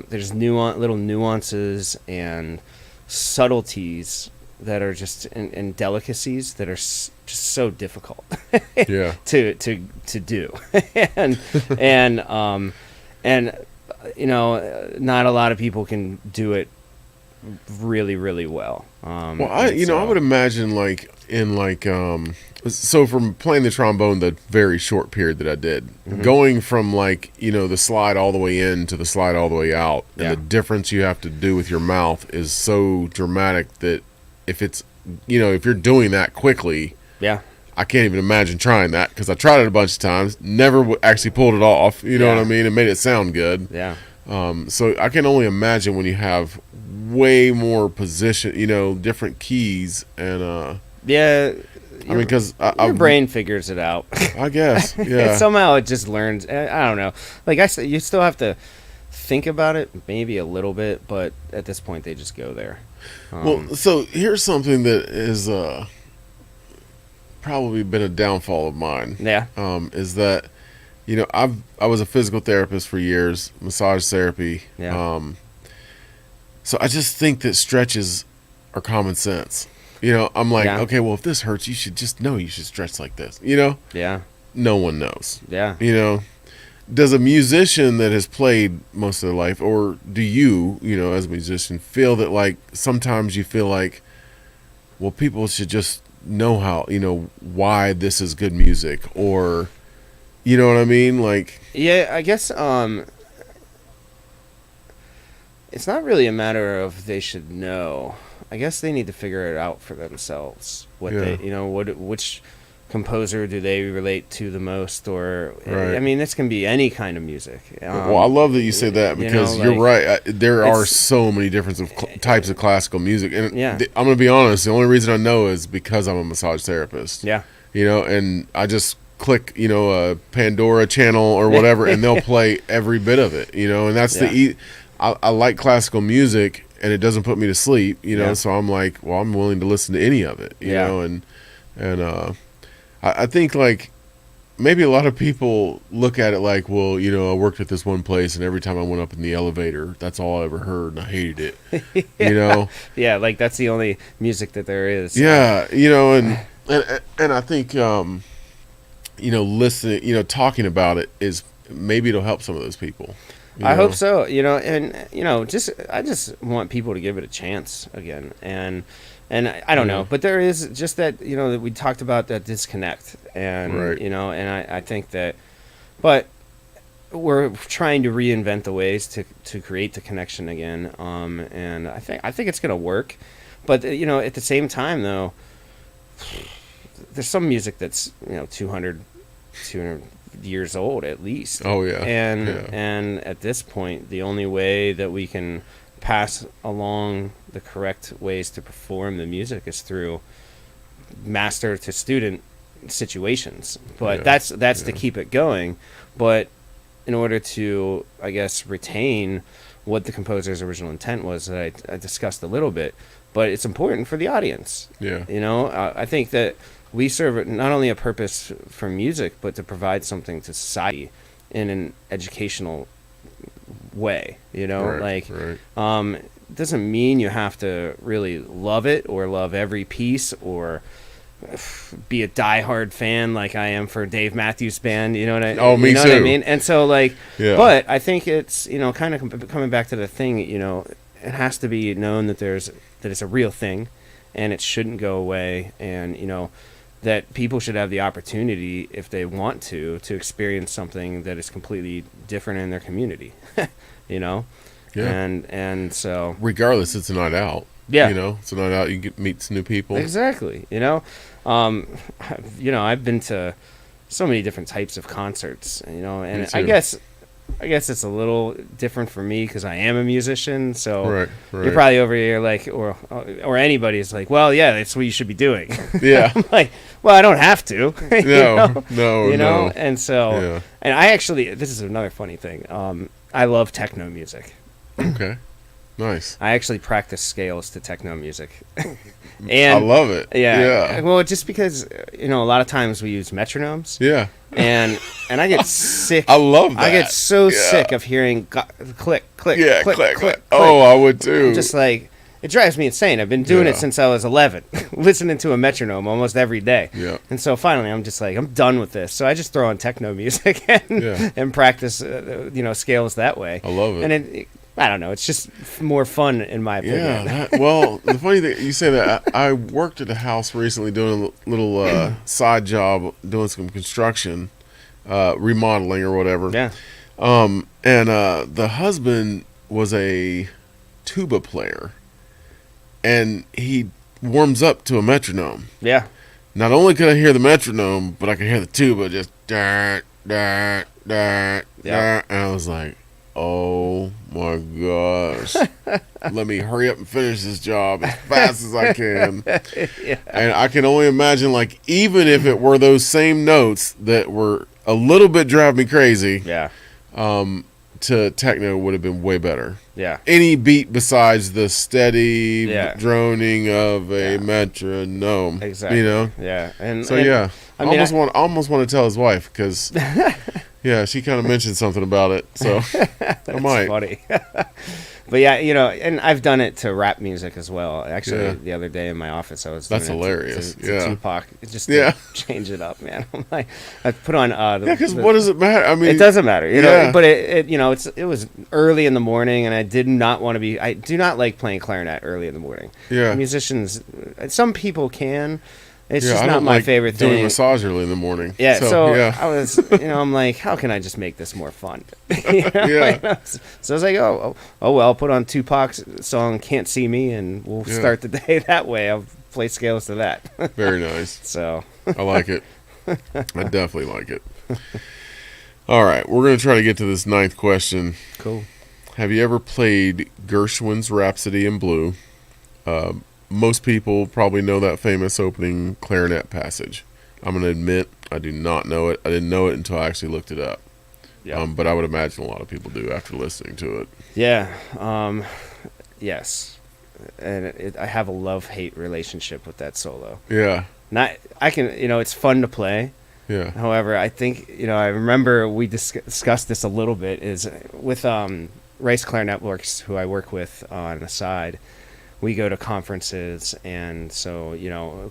there's little nuances and subtleties that are just and delicacies that are just so difficult to do. and not a lot of people can do it really, really well. I would imagine so from playing the trombone the very short period that I did, going from the slide all the way in to the slide all the way out, and the difference you have to do with your mouth is so dramatic that if you're doing that quickly, I can't even imagine trying that, because I tried it a bunch of times, never actually pulled it off. You know what I mean? It made it sound good. Yeah. So I can only imagine when you have way more position, different keys, and because your brain figures it out. I guess, yeah. Somehow it just learns. I don't know. Like I said, you still have to think about it, maybe a little bit, but at this point they just go there. So here's something that is probably been a downfall of mine. Yeah. Is that I was a physical therapist for years, massage therapy. Yeah. So I just think that stretches are common sense. I'm like, okay, well, if this hurts, you should just know you should stretch like this. Yeah. No one knows. Yeah. Does a musician that has played most of their life, or do you, as a musician, feel that sometimes you feel like, well, people should just know how, why this is good music, or, you know what I mean? Yeah, I guess it's not really a matter of they should know. I guess they need to figure it out for themselves. Which composer do they relate to the most, or I mean, this can be any kind of music. Well, I love that you say that, because you're right. There are so many different types of classical music, and I'm gonna be honest. The only reason I know is because I'm a massage therapist. Yeah, and I just click a Pandora channel or whatever, and they'll play every bit of it. And that's I like classical music, and it doesn't put me to sleep. So I'm like, well, I'm willing to listen to any of it. And I think maybe a lot of people look at it like, well, I worked at this one place, and every time I went up in the elevator, that's all I ever heard, and I hated it. Yeah, like that's the only music that there is. Yeah, and I think listening, talking about it is maybe it'll help some of those people. I hope so. And I just want people to give it a chance again, and I don't know, but there is just that that we talked about, that disconnect, and right. and I think that, but we're trying to reinvent the ways to create the connection again, and I think it's gonna work, but at the same time though, there's some music that's 200 years old at least. Oh yeah. And at this point, the only way that we can pass along the correct ways to perform the music is through master to student situations. But that's to keep it going. But in order to, I guess, retain what the composer's original intent was, that I discussed a little bit, but it's important for the audience. Yeah. I think that we serve not only a purpose for music, but to provide something to society in an educational way. Right. It doesn't mean you have to really love it or love every piece or be a diehard fan like I am for Dave Matthews Band. You know what I? Oh, me too. What I mean? And so but I think it's kind of coming back to the thing. It has to be known that it's a real thing, and it shouldn't go away, and that people should have the opportunity, if they want to experience something that is completely different in their community. Yeah. And so regardless, it's a night out. Yeah. It's a night out. You meet some new people. Exactly. I've been to so many different types of concerts, and I guess it's a little different for me because I am a musician. So right. You're probably over here like, or anybody's like, well, yeah, that's what you should be doing. Yeah. I'm like, well, I don't have to. No. And so, and I actually, this is another funny thing. I love techno music. Okay. Nice. I actually practice scales to techno music. And I love it. Yeah. Well, just because a lot of times we use metronomes. Yeah. And I get sick. I love that. I get so sick of hearing click, click, yeah, click, click. Oh, I would too. I'm just like, it drives me insane. I've been doing it since I was 11, listening to a metronome almost every day. Yeah. And so finally, I'm just like, I'm done with this. So I just throw on techno music and practice, scales that way. I love it. And I don't know. It's just more fun, in my opinion. Yeah. The funny thing, you say that, I worked at a house recently doing a little side job, doing some construction, remodeling or whatever. Yeah. And the husband was a tuba player, and he warms up to a metronome. Yeah. Not only could I hear the metronome, but I could hear the tuba just da da da da, and I was like, oh my gosh. Let me hurry up and finish this job as fast as I can. Yeah. And I can only imagine, like, even if it were those same notes that were a little bit driving me crazy, to techno would have been way better. Yeah. Any beat besides the steady droning of a metronome. Exactly. Yeah. And so I almost want to tell his wife, because yeah, she kind of mentioned something about it, so I might. Funny. But yeah, and I've done it to rap music as well. Actually, the other day in my office, I was doing hilarious. To Tupac, just to change it up, man. I'm like, I put on because what does it matter? I mean, it doesn't matter, but it was early in the morning, and I did not want to be. I do not like playing clarinet early in the morning. Yeah, musicians, some people can. It's just I not don't my like favorite thing. Doing massage early in the morning. Yeah, so I was, I'm like, how can I just make this more fun? So I was like, oh well, I'll put on Tupac's song "Can't See Me" and we'll start the day that way. I'll play scales to that. Very nice. So I like it. I definitely like it. All right, we're going to try to get to this 9th question. Cool. Have you ever played Gershwin's Rhapsody in Blue? Most people probably know that famous opening clarinet passage. I'm going to admit I do not know it. I didn't know it until I actually looked it up. Yeah. But I would imagine a lot of people do after listening to it. Yeah. Yes. And I have a love-hate relationship with that solo. Yeah. I can, it's fun to play, Yeah. However, I think, I remember we discussed this a little bit, is with Rice Clarinet Works, who I work with on the side. We go to conferences, and so,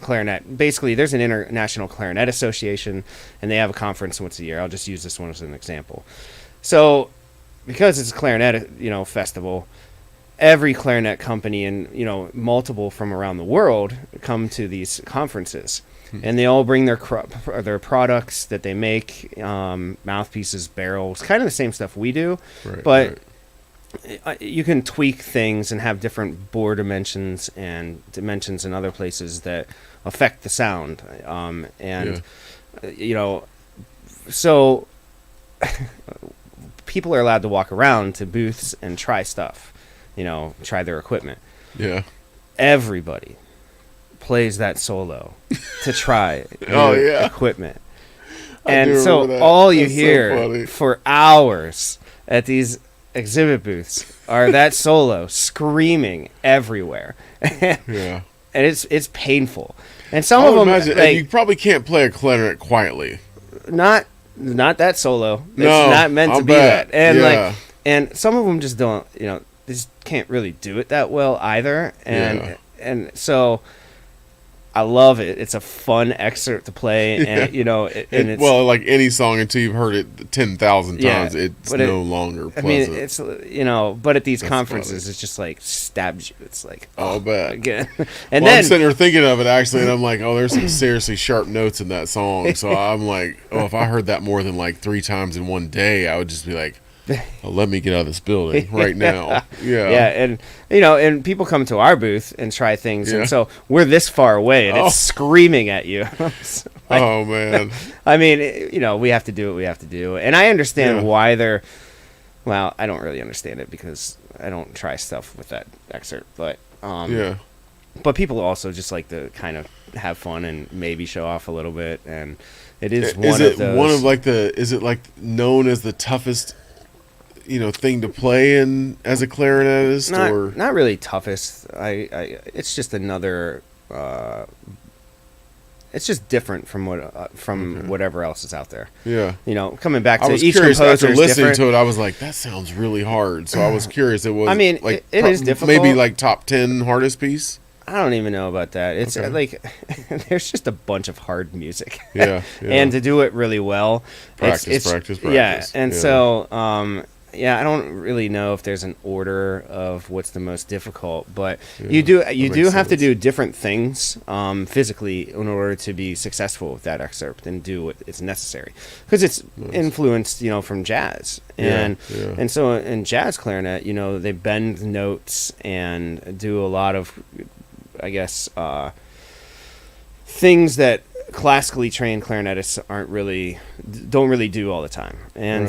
clarinet, basically there's an International Clarinet Association, and they have a conference once a year. I'll just use this one as an example. So because it's a clarinet, festival, every clarinet company and, multiple from around the world come to these conferences. And they all bring their products that they make, mouthpieces, barrels, kind of the same stuff we do, but you can tweak things and have different bore dimensions and dimensions in other places that affect the sound. So people are allowed to walk around to booths and try stuff, try their equipment. Yeah. Everybody plays that solo to try equipment. And so all you hear for hours at these exhibit booths are that solo screaming everywhere. And it's painful. And some of them, imagine, and you probably can't play a clarinet quietly. Not that solo. No, it's not meant to be bet. that. And and some of them just don't, they just can't really do it that well either. And so I love it. It's a fun excerpt to play, and it's like any song, until you've heard it 10,000 times, it's no longer pleasant. I mean, it's but at these conferences, it's just like stabs you. It's like, I'll bet again. And then I'm sitting there thinking of it actually, and I'm like, oh, there's some seriously sharp notes in that song. So I'm like, oh, if I heard that more than like 3 times in one day, I would just be like, oh, let me get out of this building right now. And and people come to our booth and try things, and so we're this far away, and it's screaming at you. Oh man! I mean, we have to do what we have to do, and I understand why they're. Well, I don't really understand it because I don't try stuff with that excerpt, but but people also just like to kind of have fun and maybe show off a little bit, and it is one of those. Is it like known as the toughest thing to play in as a clarinetist? Not really toughest. It's just another. It's just different from whatever else is out there. Yeah. Coming back to I was each curious composer after is listening different. to it. I was like, that sounds really hard. So I was curious. It was. I mean, like it is difficult. Maybe like top 10 hardest piece. I don't even know about that. It's like there's just a bunch of hard music. Yeah. And to do it really well, practice. Yeah, and so I don't really know if there's an order of what's the most difficult, but you do have to do different things physically in order to be successful with that excerpt and do what is necessary, because it's influenced from jazz and so in jazz clarinet they bend notes and do a lot of things that classically trained clarinetists don't really do all the time. And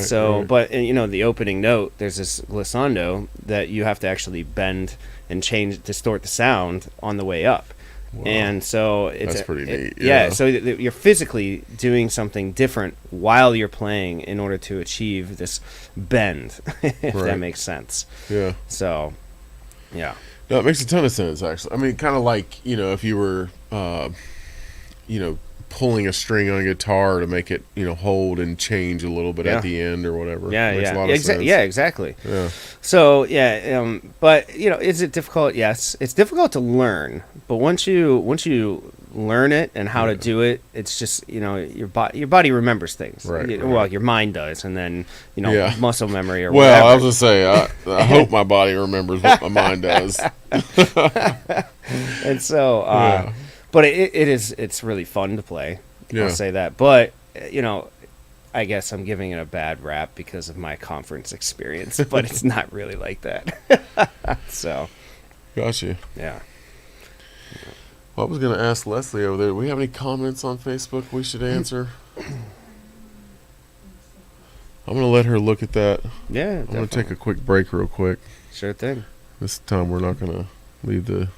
but the opening note, there's this glissando that you have to actually bend and distort the sound on the way up. Wow. And so that's pretty neat. So you're physically doing something different while you're playing in order to achieve this bend, if that makes sense. Yeah. So, yeah. No, it makes a ton of sense, actually. I mean, kind of like, if you were, pulling a string on a guitar to make it, hold and change a little bit at the end or whatever. Makes a lot of sense. Yeah, exactly. Yeah. So, but, is it difficult? Yes. It's difficult to learn, but once you learn it and how to do it, it's just, your body remembers things. Right. Well, your mind does, and then, muscle memory or whatever. Well, I was going to say, I hope my body remembers what my mind does. And so, but it's really fun to play. Yeah. I'll say that. But, I guess I'm giving it a bad rap because of my conference experience, but it's not really like that. So. Gotcha. Yeah. Well, I was going to ask Leslie over there, do we have any comments on Facebook we should answer? I'm going to let her look at that. Yeah, I'm going to take a quick break real quick. Sure thing. This time we're not going to leave the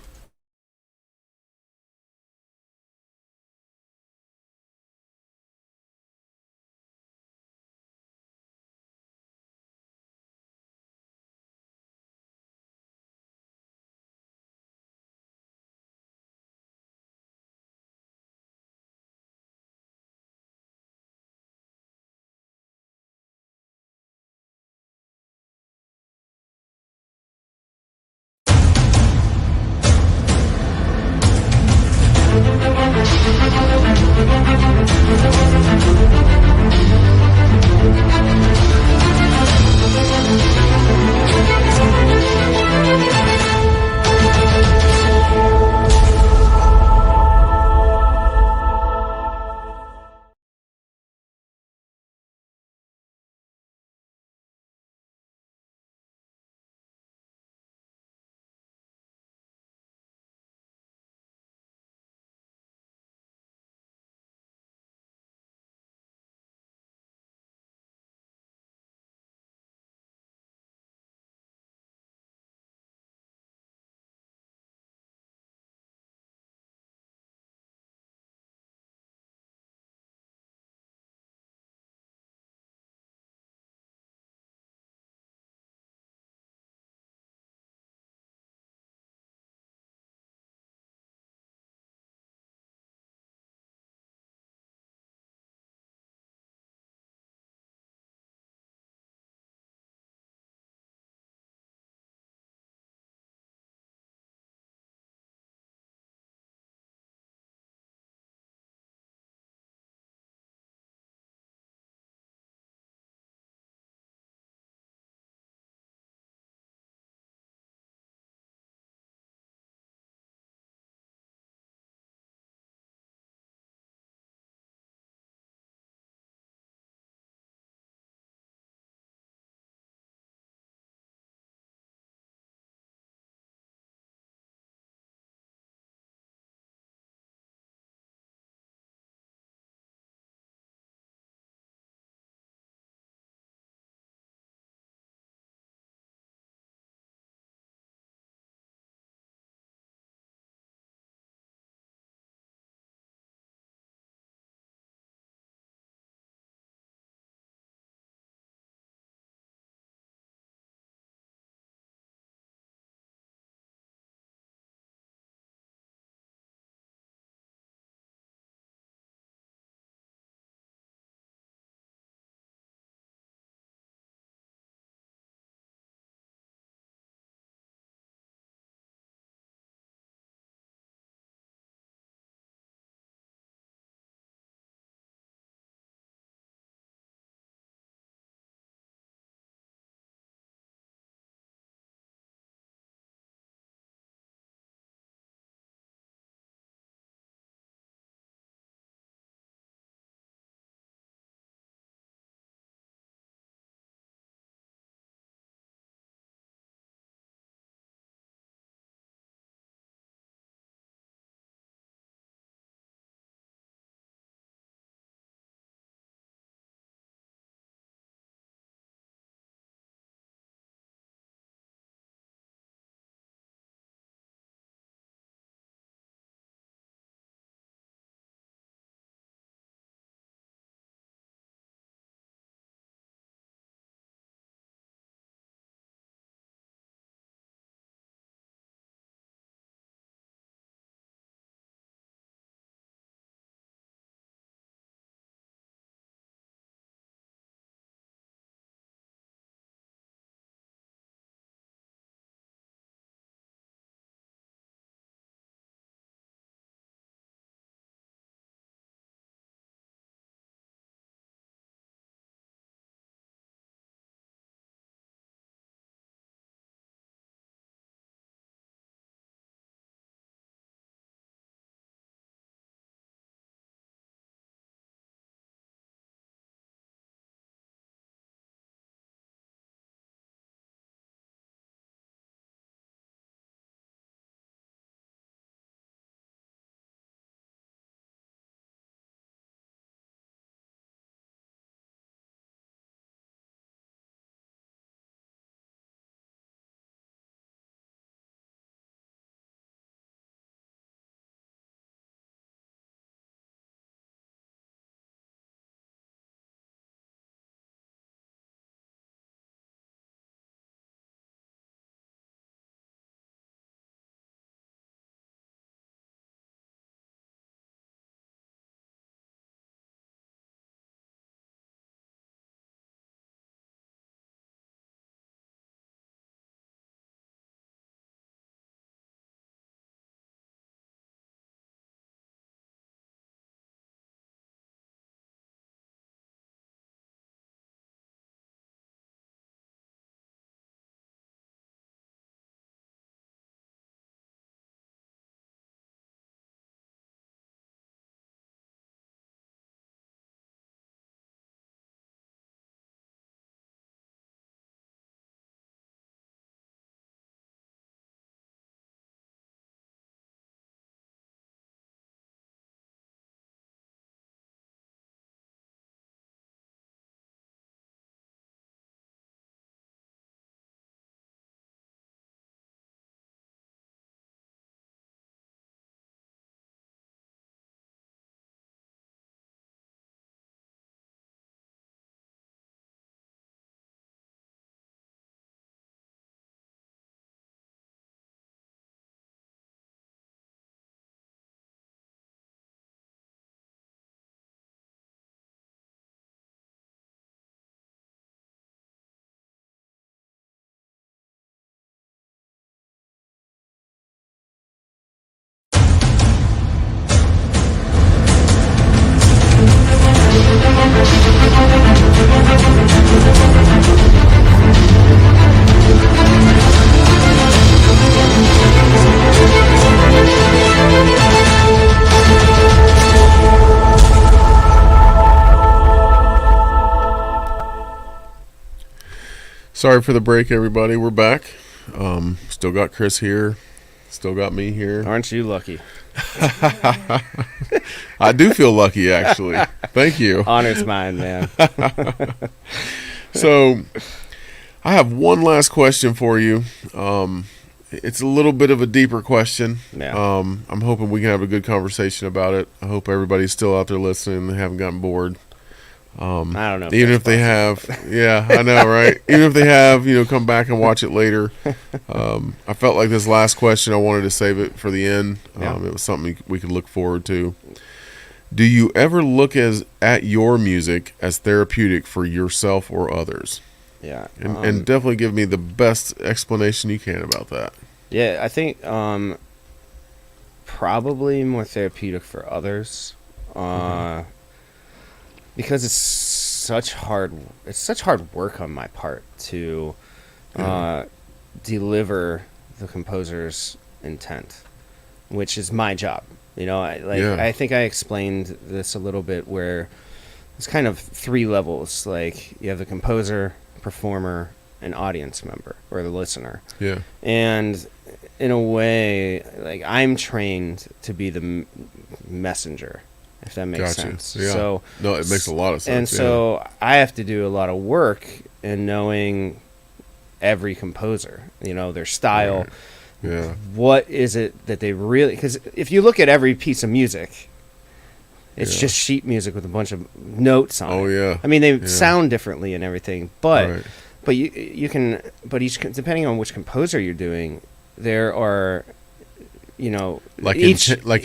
Sorry for the break, everybody. We're back. Still got Chris here. Still got me here. Aren't you lucky? I do feel lucky, actually. Thank you. Honor's mine, man. So, I have one last question for you. It's a little bit of a deeper question. Yeah. I'm hoping we can have a good conversation about it. I hope everybody's still out there listening and haven't gotten bored. I don't know. Even if they have, yeah, I know, right? Even if they have, come back and watch it later. I felt like this last question, I wanted to save it for the end. Yeah. It was something we could look forward to. Do you ever look at your music as therapeutic for yourself or others? Yeah. And definitely give me the best explanation you can about that. Yeah, I think probably more therapeutic for others. Because it's such hard work on my part to deliver the composer's intent, which is my job. I think I explained this a little bit, where it's kind of three levels. Like, you have the composer, performer, and audience member, or the listener. Yeah. And in a way, like, I'm trained to be the messenger, if that makes sense. Yeah. So no, it makes a lot of sense. And so I have to do a lot of work in knowing every composer, their style. Right. Yeah. What is it that they really... Because if you look at every piece of music, it's just sheet music with a bunch of notes on it. Oh, yeah. I mean, they sound differently and everything, but Right. but you can... But depending on which composer you're doing, there are, like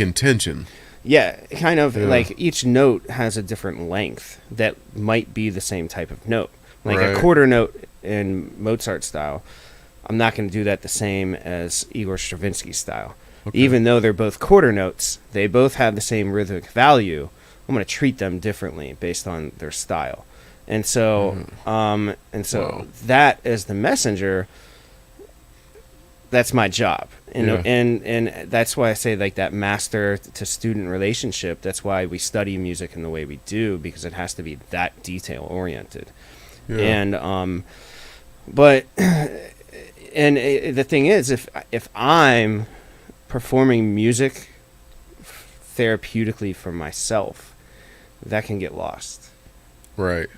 intention. Yeah, kind of. Yeah. Like, each note has a different length that might be the same type of note. Like Right. a quarter note in Mozart style, I'm not going to do that the same as Igor Stravinsky style. Okay. Even though they're both quarter notes, they both have the same rhythmic value. I'm going to treat them differently based on their style. And so, Wow. that, as the messenger, that's my job. And that's why I say, like, that master to student relationship, that's why we study music in the way we do, because it has to be that detail oriented. Yeah. And the thing is, if I'm performing music therapeutically for myself, that can get lost. Right.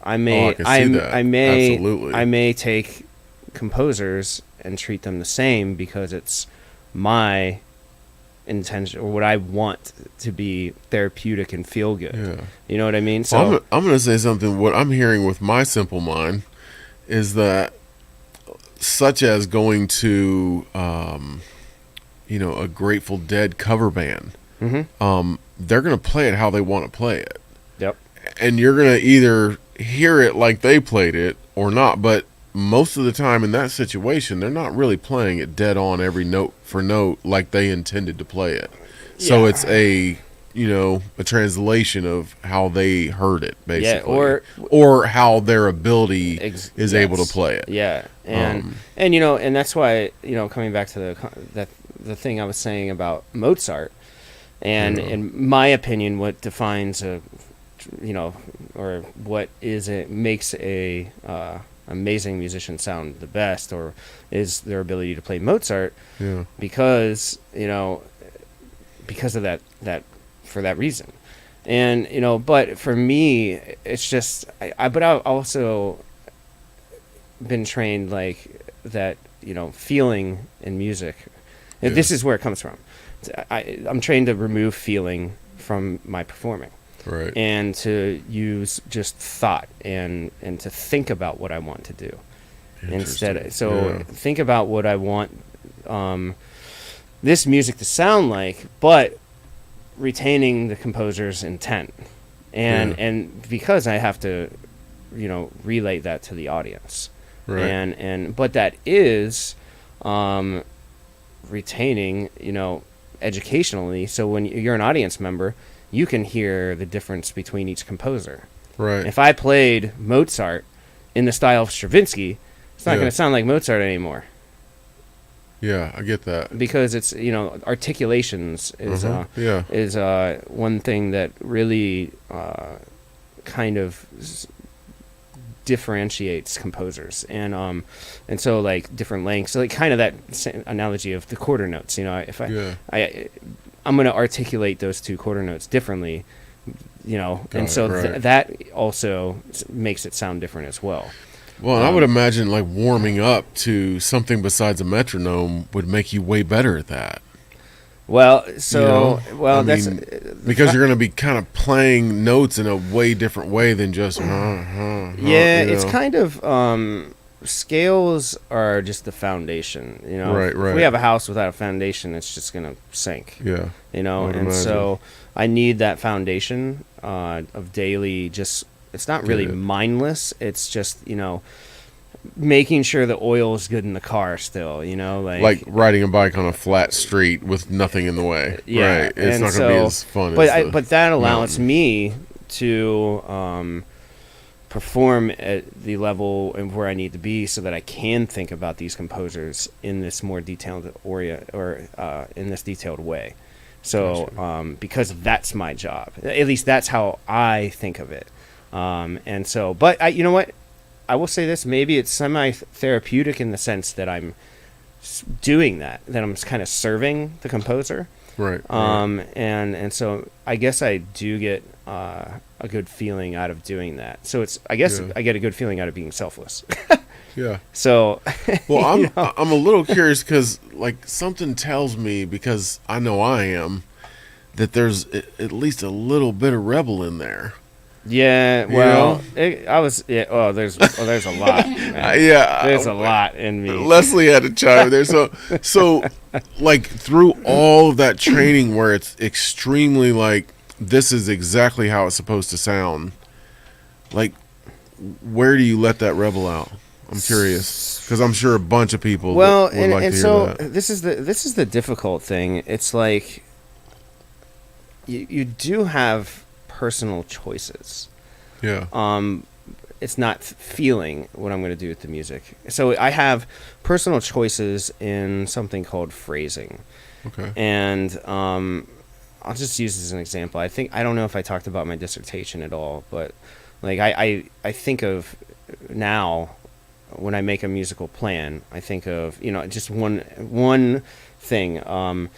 I may Absolutely. I may take composers and treat them the same because it's my intention, or what I want to be therapeutic and feel good. Yeah. You know what I mean? So Well, I'm going to say something. What I'm hearing with my simple mind is that, such as going to, a Grateful Dead cover band, they're going to play it how they want to play it. Yep. And you're going to either hear it like they played it or not. But most of the time in that situation, they're not really playing it dead on every note for note like they intended to play it. So it's a translation of how they heard it, basically. Yeah, or how their ability is able to play it. Yeah. And that's why, coming back to the thing I was saying about Mozart, and in my opinion, what defines or what makes a amazing musician sound the best, or is their ability to play Mozart, because of that for that reason. And but for me, it's just but I've also been trained like that, feeling in music. This is where it comes from. I'm trained to remove feeling from my performing. Right. And to use just thought and to think about what I want to do instead. So think about what I want this music to sound like, but retaining the composer's intent. And because I have to, relay that to the audience. Right. But that is retaining, educationally. So when you're an audience member, you can hear the difference between each composer. Right. If I played Mozart in the style of Stravinsky, it's not going to sound like Mozart anymore. Yeah, I get that. Because it's, articulations is one thing that really kind of differentiates composers, and so like different lengths, so like kind of that analogy of the quarter notes. If I'm going to articulate those two quarter notes differently, and so that also makes it sound different as well. Well, and I would imagine like warming up to something besides a metronome would make you way better at that. Well, so that's because you're going to be kind of playing notes in a way different way than just it's kind of scales are just the foundation. Right. If we have a house without a foundation, it's just going to sink. Yeah, So I need that foundation of daily. Just it's not really mindless. It's just making sure the oil is good in the car still, like riding a bike on a flat street with nothing in the way. Yeah, right. It's not going to be as fun. But that allows me to perform at the level and where I need to be, so that I can think about these composers in this more detailed in this detailed way. So because that's my job, at least that's how I think of it. And so, but you know what? I will say this, maybe it's semi-therapeutic in the sense that I'm doing that I'm kind of serving the composer. Right. And so I guess I do get a good feeling out of doing that. So I guess I get a good feeling out of being selfless. Yeah. So, well, I'm a little curious because like something tells me, because I know I am, that there's at least a little bit of rebel in there. Yeah, well, there's a lot. There's a lot in me. Leslie had to chime in there. So, like through all of that training, where it's extremely like this is exactly how it's supposed to sound. Like, where do you let that rebel out? I'm curious because I'm sure a bunch of people. Well, would like to hear so that. this is the difficult thing. It's like you do have personal choices. Yeah. It's not feeling what I'm going to do with the music. So I have personal choices in something called phrasing. Okay. And I'll just use this as an example. I don't know if I talked about my dissertation at all, but like I think of now when I make a musical plan, I think of just one thing.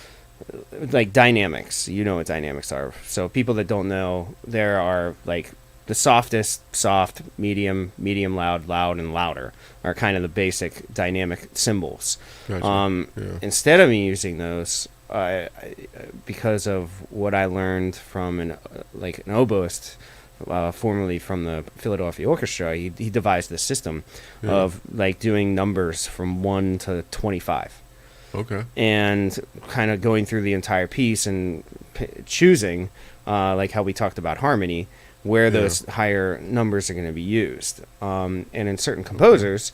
Like dynamics, what dynamics are. So people that don't know, there are like the softest, soft, medium, loud, and louder are kind of the basic dynamic symbols. Gotcha. Instead of me using those, because of what I learned from an oboist, formerly from the Philadelphia Orchestra, he devised this system of like doing numbers from 1 to 25. Okay. And kind of going through the entire piece and choosing, like how we talked about harmony, where those higher numbers are going to be used. And in certain composers,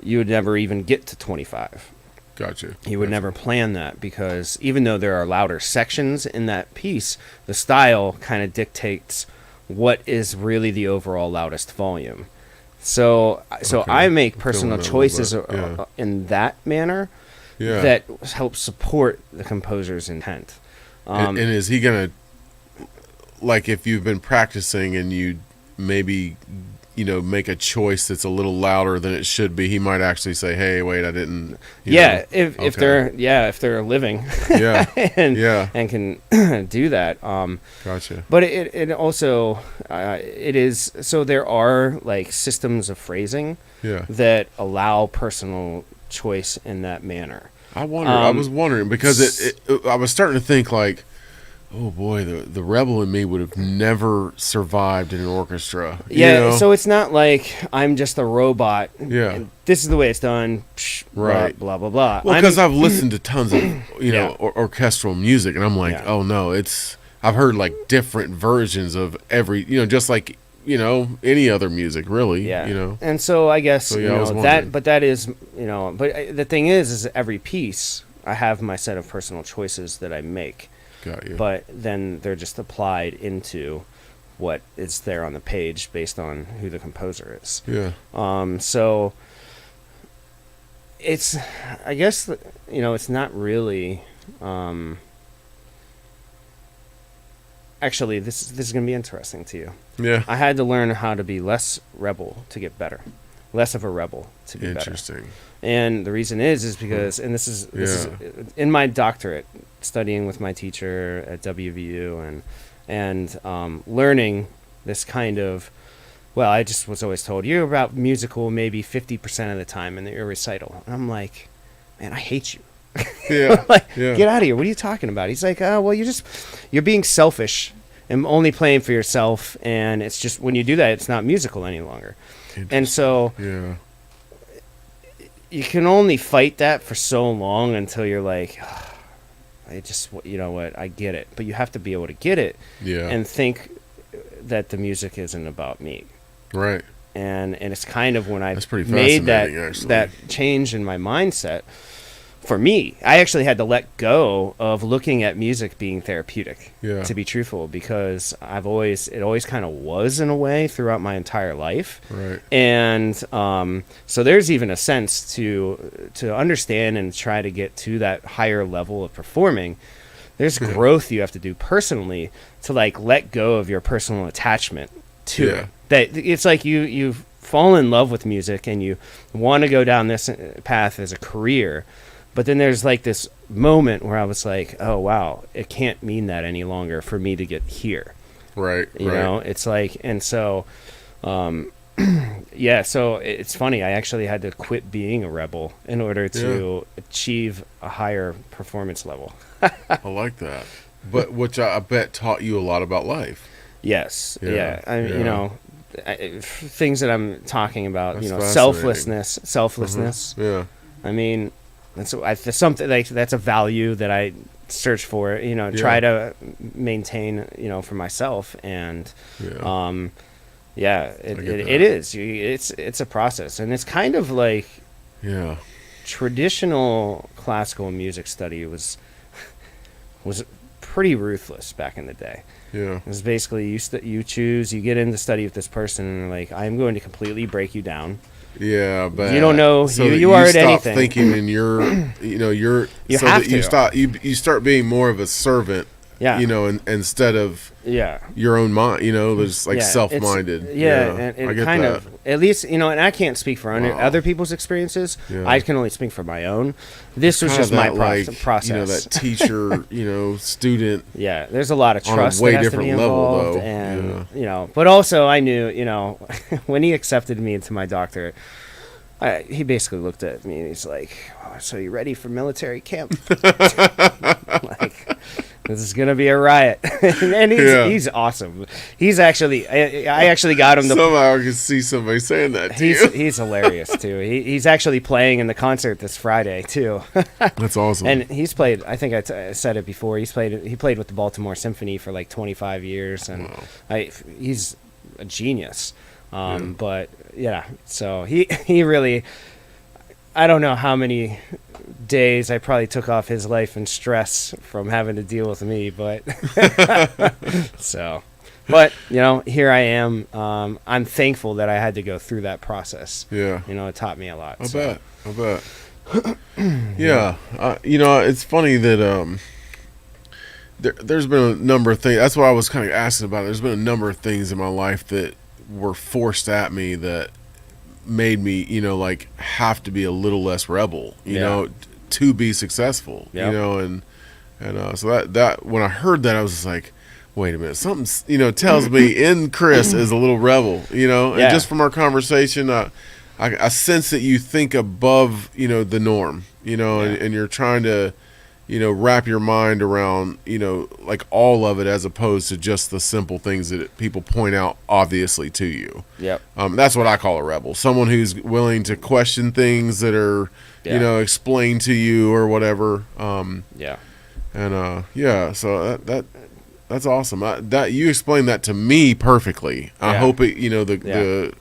you would never even get to 25. Gotcha. You would never plan that, because even though there are louder sections in that piece, the style kind of dictates what is really the overall loudest volume. So I make personal choices in that manner. Yeah. That helps support the composer's intent. And is he going to, like if you've been practicing and you maybe, make a choice that's a little louder than it should be, he might actually say, hey, wait, I didn't. If they're living. Yeah. and can do that. Gotcha. But it also, it is, so there are like systems of phrasing that allow personal choice in that manner. I was wondering because I was starting to think like, oh boy, the rebel in me would have never survived in an orchestra. So it's not like I'm just a robot. Yeah, this is the way it's done. Right. Blah blah blah. Well, because I've listened to tons of orchestral music, and I'm like, oh no, I've heard like different versions of every just like. Any other music, really. Yeah. And so I guess that, but that is, but the thing is every piece I have my set of personal choices that I make. Got you. But then they're just applied into what is there on the page based on who the composer is. Yeah. So it's, I guess, it's not really. actually, this is going to be interesting to you. Yeah. I had to learn how to be less rebel to get better, less of a rebel to be better. Interesting. And the reason is because, and this is in my doctorate, studying with my teacher at WVU and learning this kind of, well, I just was always told you're about musical maybe 50% of the time in your recital. And I'm like, man, I hate you. Yeah. Get out of here. What are you talking about? He's like, oh, well, you're being selfish and only playing for yourself. And it's just, when you do that, it's not musical any longer. And so you can only fight that for so long until you're like, oh, you know what, I get it. But you have to be able to get it and think that the music isn't about me. Right. And it's kind of when I made that change in my mindset. For me, I actually had to let go of looking at music being therapeutic, to be truthful, because it always kind of was in a way throughout my entire life. Right. And so there's even a sense to understand and try to get to that higher level of performing. There's growth you have to do personally to like let go of your personal attachment to it. That it's like you fall in love with music and you want to go down this path as a career. But then there's like this moment where I was like, oh, wow, it can't mean that any longer for me to get here. Right. You know, it's like, and so, so it's funny. I actually had to quit being a rebel in order to achieve a higher performance level. I like that. But which I bet taught you a lot about life. Yes. Yeah. You know, things that I'm talking about, That's you know, selflessness. Yeah. I mean, that's something like that's a value that I search for, you know, try to maintain, you know, for myself. And it is. It's a process, and it's kind of like traditional classical music study was pretty ruthless back in the day. Yeah. It was basically you get in the study with this person and like, I'm going to completely break you down. Yeah, but you don't know so you are at anything. Stop thinking in you start being more of a servant. Yeah. You know, instead of your own mind. You know, there's like self-minded. And I get kind that. Of at least, you know, and I can't speak for other people's experiences. Yeah. I can only speak for my own. This was just my process. You know, that teacher, you know, student. Yeah, there's a lot of trust on a way that has different to be level, involved, though. and you know, but also I knew, you know, when he accepted me into my doctorate, he basically looked at me and he's like, oh, "So you ready for military camp?" Like, this is gonna be a riot. And he's awesome. He's actually, I actually got him. Somehow I can see somebody saying that to you. He's hilarious too. He's actually playing in the concert this Friday too. That's awesome. And he's played. I think I said it before. He played with the Baltimore Symphony for like 25 years, and he's a genius. But yeah, so he really. I don't know how many days I probably took off his life and stress from having to deal with me, but but you know, here I am. I'm thankful that I had to go through that process. Yeah, you know, it taught me a lot. I bet. Yeah, you know, it's funny that there's been a number of things. That's what I was kind of asking about. There's been a number of things in my life that were forced at me that made me, you know, like have to be a little less rebel, you know, to be successful, you know, and so that when I heard that, I was just like, wait a minute, something, you know, tells me in Chris is a little rebel, you know, and just from our conversation, I sense that you think above, you know, the norm, you know, and you're trying to, you know, wrap your mind around, you know, like all of it as opposed to just the simple things that people point out obviously to you. Yep. That's what I call a rebel. Someone who's willing to question things that are, you know, explained to you or whatever. So that's awesome. That you explained that to me perfectly. I hope it, you know, the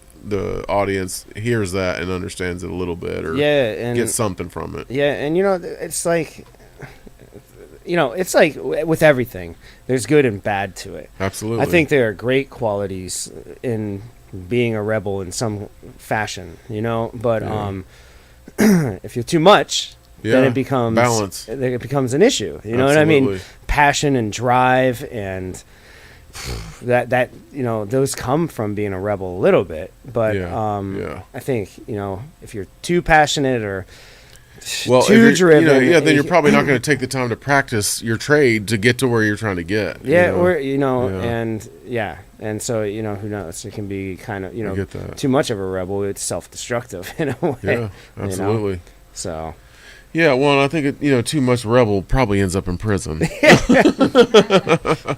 audience hears that and understands it a little bit or gets something from it. Yeah, and you know, it's like, you know, it's like with everything, there's good and bad to it. Absolutely. I think there are great qualities in being a rebel in some fashion, you know, but if you're too much, then it becomes balance. It becomes an issue. You know what I mean? Passion and drive and that those come from being a rebel a little bit, but I think if you're too passionate or too driven, then you're probably not going to take the time to practice your trade to get to where you're trying to get. And so who knows? It can be kind of too much of a rebel. It's self-destructive in a way. Yeah, absolutely. So. Yeah, well, I think too much rebel probably ends up in prison.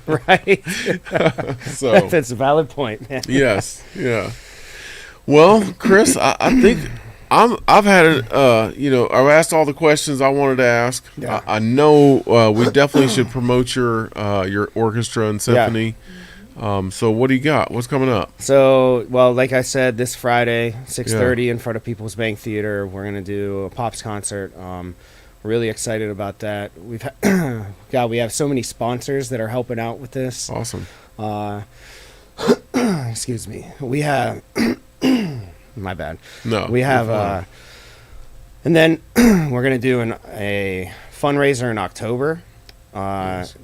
Right. So that's a valid point, man. Yes. Yeah. Well, Chris, I think I've had I've asked all the questions I wanted to ask. Yeah. I know we definitely should promote your orchestra and symphony. Yeah. So what do you got? What's coming up? So, well, like I said, this Friday, 6:30 in front of People's Bank Theater, we're going to do a Pops concert. Really excited about that. We have so many sponsors that are helping out with this. Awesome. Excuse me. We have my bad. No. We have and then we're going to do a fundraiser in October. Nice.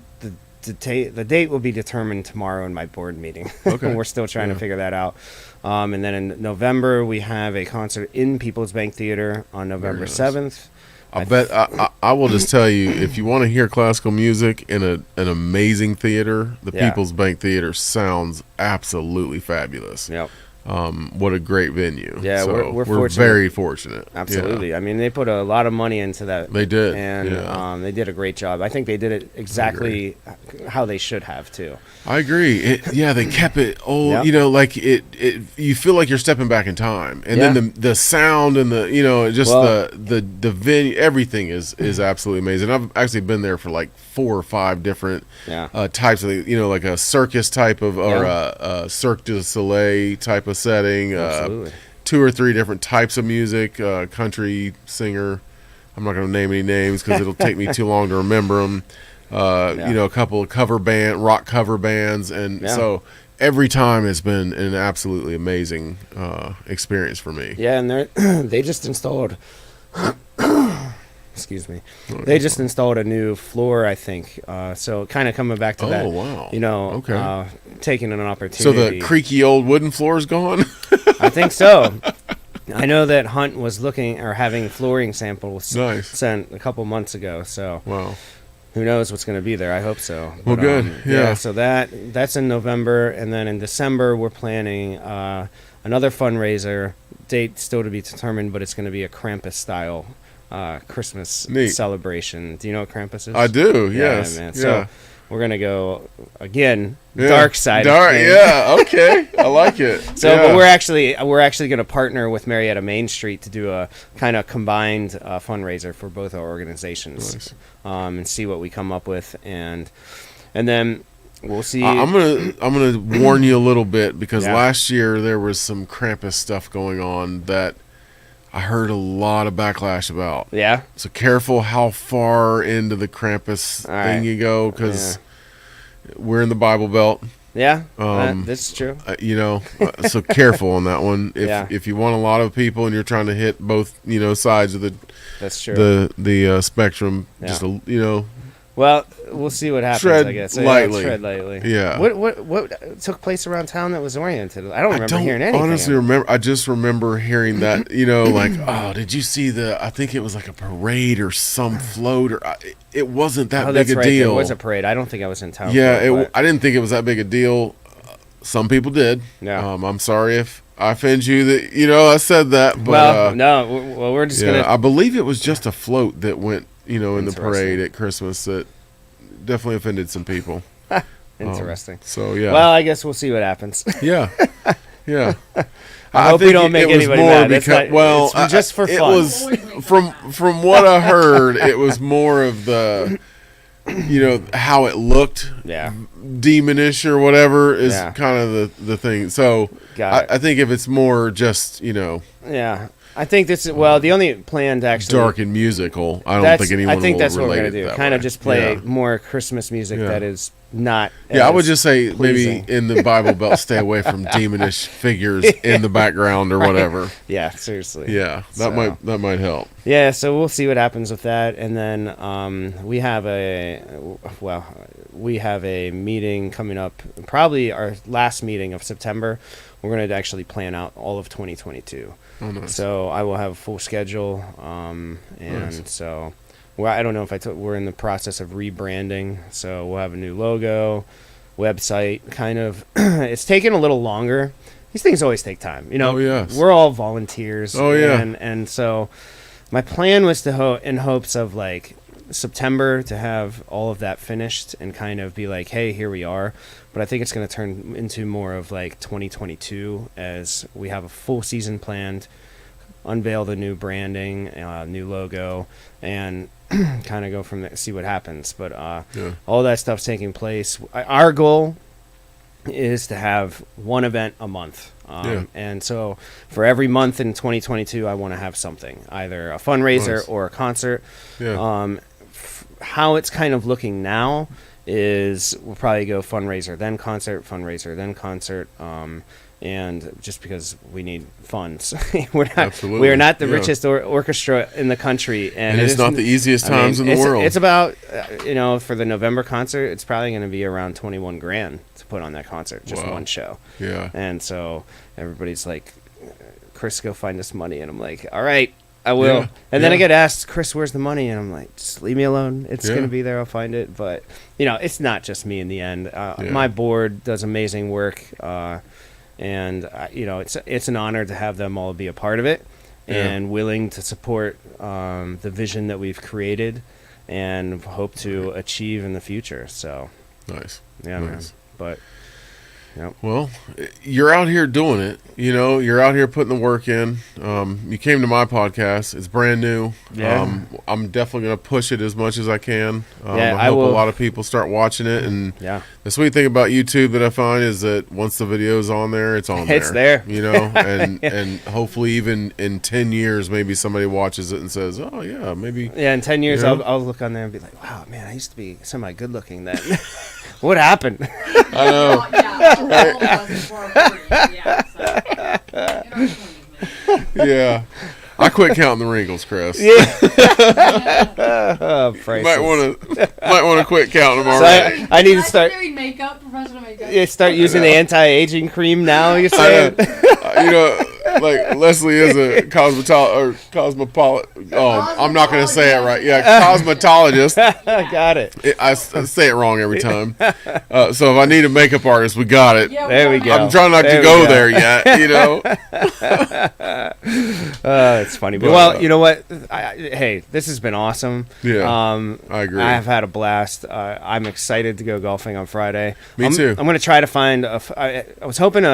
The date will be determined tomorrow in my board meeting. Okay. We're still trying to figure that out. And then in November, we have a concert in People's Bank Theater on November 7th. I will just tell you, if you want to hear classical music in an amazing theater, the People's Bank Theater sounds absolutely fabulous. Yep. What a great venue. Yeah, so we're fortunate. Very fortunate. Absolutely. Yeah. I mean, they put a lot of money into that. They did. And they did a great job. I think they did it exactly how they should have, too. I agree. They kept it old, like it you feel like you're stepping back in time. And then the sound and the the venue, everything is absolutely amazing. I've actually been there for like 4 or 5 different types of, like a circus type of, or a Cirque du Soleil type of setting. Absolutely. 2 or 3 different types of music, country singer. I'm not going to name any names because it'll take me too long to remember them. A couple of rock cover bands. And so every time it's been an absolutely amazing experience for me. Yeah, and they just installed... Excuse me. They just installed a new floor, I think. So kind of coming back to that. Oh, wow. Taking an opportunity. So the creaky old wooden floor is gone? I think so. I know that Hunt was looking or having flooring samples sent a couple months ago. So wow. Who knows what's going to be there? I hope so. Well, good. Yeah. So that's in November, and then in December we're planning another fundraiser. Date still to be determined, but it's going to be a Krampus style Christmas celebration. Do you know what Krampus is? I do. Yes. Man. So we're going to go again. Dark side. Okay. I like it. So, but we're actually going to partner with Marietta Main Street to do a kind of combined fundraiser for both our organizations, and see what we come up with, and then we'll see. I'm gonna warn you a little bit because last year there was some Krampus stuff going on that I heard a lot of backlash about. Yeah. So careful how far into the Krampus thing you go, because we're in the Bible Belt. Yeah, that's true. So careful on that one. If you want a lot of people and you're trying to hit both, sides of that's true. the spectrum, just well, we'll see what happens. I guess lightly. Tread lightly. Yeah. What took place around town that was oriented? I don't remember hearing anything. Honestly, I just remember hearing that. Like, oh, did you see I think it was like a parade or some float, or it wasn't that big a deal. There was a parade. I don't think I was in town. Yeah, I didn't think it was that big a deal. Some people did. Yeah. I'm sorry if I offend you that I said that. But, we're just gonna. I believe it was just a float that went. In the parade at Christmas that definitely offended some people. Interesting. So yeah. Well, I guess we'll see what happens. Yeah. I hope we don't make anybody mad. It's just for fun. It was from what I heard, it was more of the how it looked. Yeah. Demonish or whatever is kind of the thing. So I think if it's more just Yeah. I think this is the only plan to actually dark and musical. I don't think anyone. I think will that's what we're relate gonna it do. that Kind of way. just play more Christmas music that is not. Yeah, I would just say pleasing. maybe in the Bible Belt, stay away from demonish figures in the background or whatever. Yeah, seriously. Yeah, that might help. Yeah, so we'll see what happens with that, and then we have a meeting coming up, probably our last meeting of September. We're going to actually plan out all of 2022. Oh, nice. So I will have a full schedule, so I don't know if we're in the process of rebranding, so we'll have a new logo, website, kind of. It's taken a little longer. These things always take time, Oh, yes. We're all volunteers. Oh, yeah. And so my plan was in hopes of like September to have all of that finished and kind of be like, hey, here we are. But I think it's going to turn into more of like 2022 as we have a full season planned, unveil the new branding, new logo, and kind of go from there, see what happens. But all that stuff's taking place. Our goal is to have one event a month. And so for every month in 2022, I want to have something, either a fundraiser or a concert. Yeah. How it's kind of looking now is we'll probably go fundraiser, then concert, and just because we need funds. We are not the richest orchestra in the country, and it's not the easiest times in the world. It's about for the November concert, it's probably going to be around $21,000 to put on that concert, just one show. Yeah, and so everybody's like, Chris, go find us money, and I'm like, all right, I will. Yeah. And then I get asked, Chris, where's the money? And I'm like, just leave me alone. It's going to be there. I'll find it. But, it's not just me in the end. My board does amazing work. And, it's an honor to have them all be a part of it and willing to support the vision that we've created and hope to achieve in the future. So, nice. Yeah, nice. Man. But... Yep. Well, you're out here doing it. You're out here putting the work in. You came to my podcast. It's brand new. Yeah. I'm definitely going to push it as much as I can. I hope will. A lot of people start watching it. And the sweet thing about YouTube that I find is that once the video's on there, it's on there. It's there. And hopefully even in 10 years, maybe somebody watches it and says, oh, yeah, maybe. Yeah, in 10 years, I'll look on there and be like, wow, man, I used to be semi-good looking then. What happened? I know. Yeah. I quit counting the wrinkles, Chris. Yeah. Might want to quit counting them already. So I need to start doing makeup, professional makeup. Yeah, start using the anti-aging cream now. You're saying, like Leslie is a cosmopolitan. Oh, I'm not going to say it right. Yeah, cosmetologist. Got it. I say it wrong every time. So if I need a makeup artist, we got it. Yeah, there we go. I'm trying not to go there yet. It's funny, but you know what? Hey, this has been awesome. Yeah, I agree. I have had a blast. I'm excited to go golfing on Friday. Me too. I'm going to try to find. I was hoping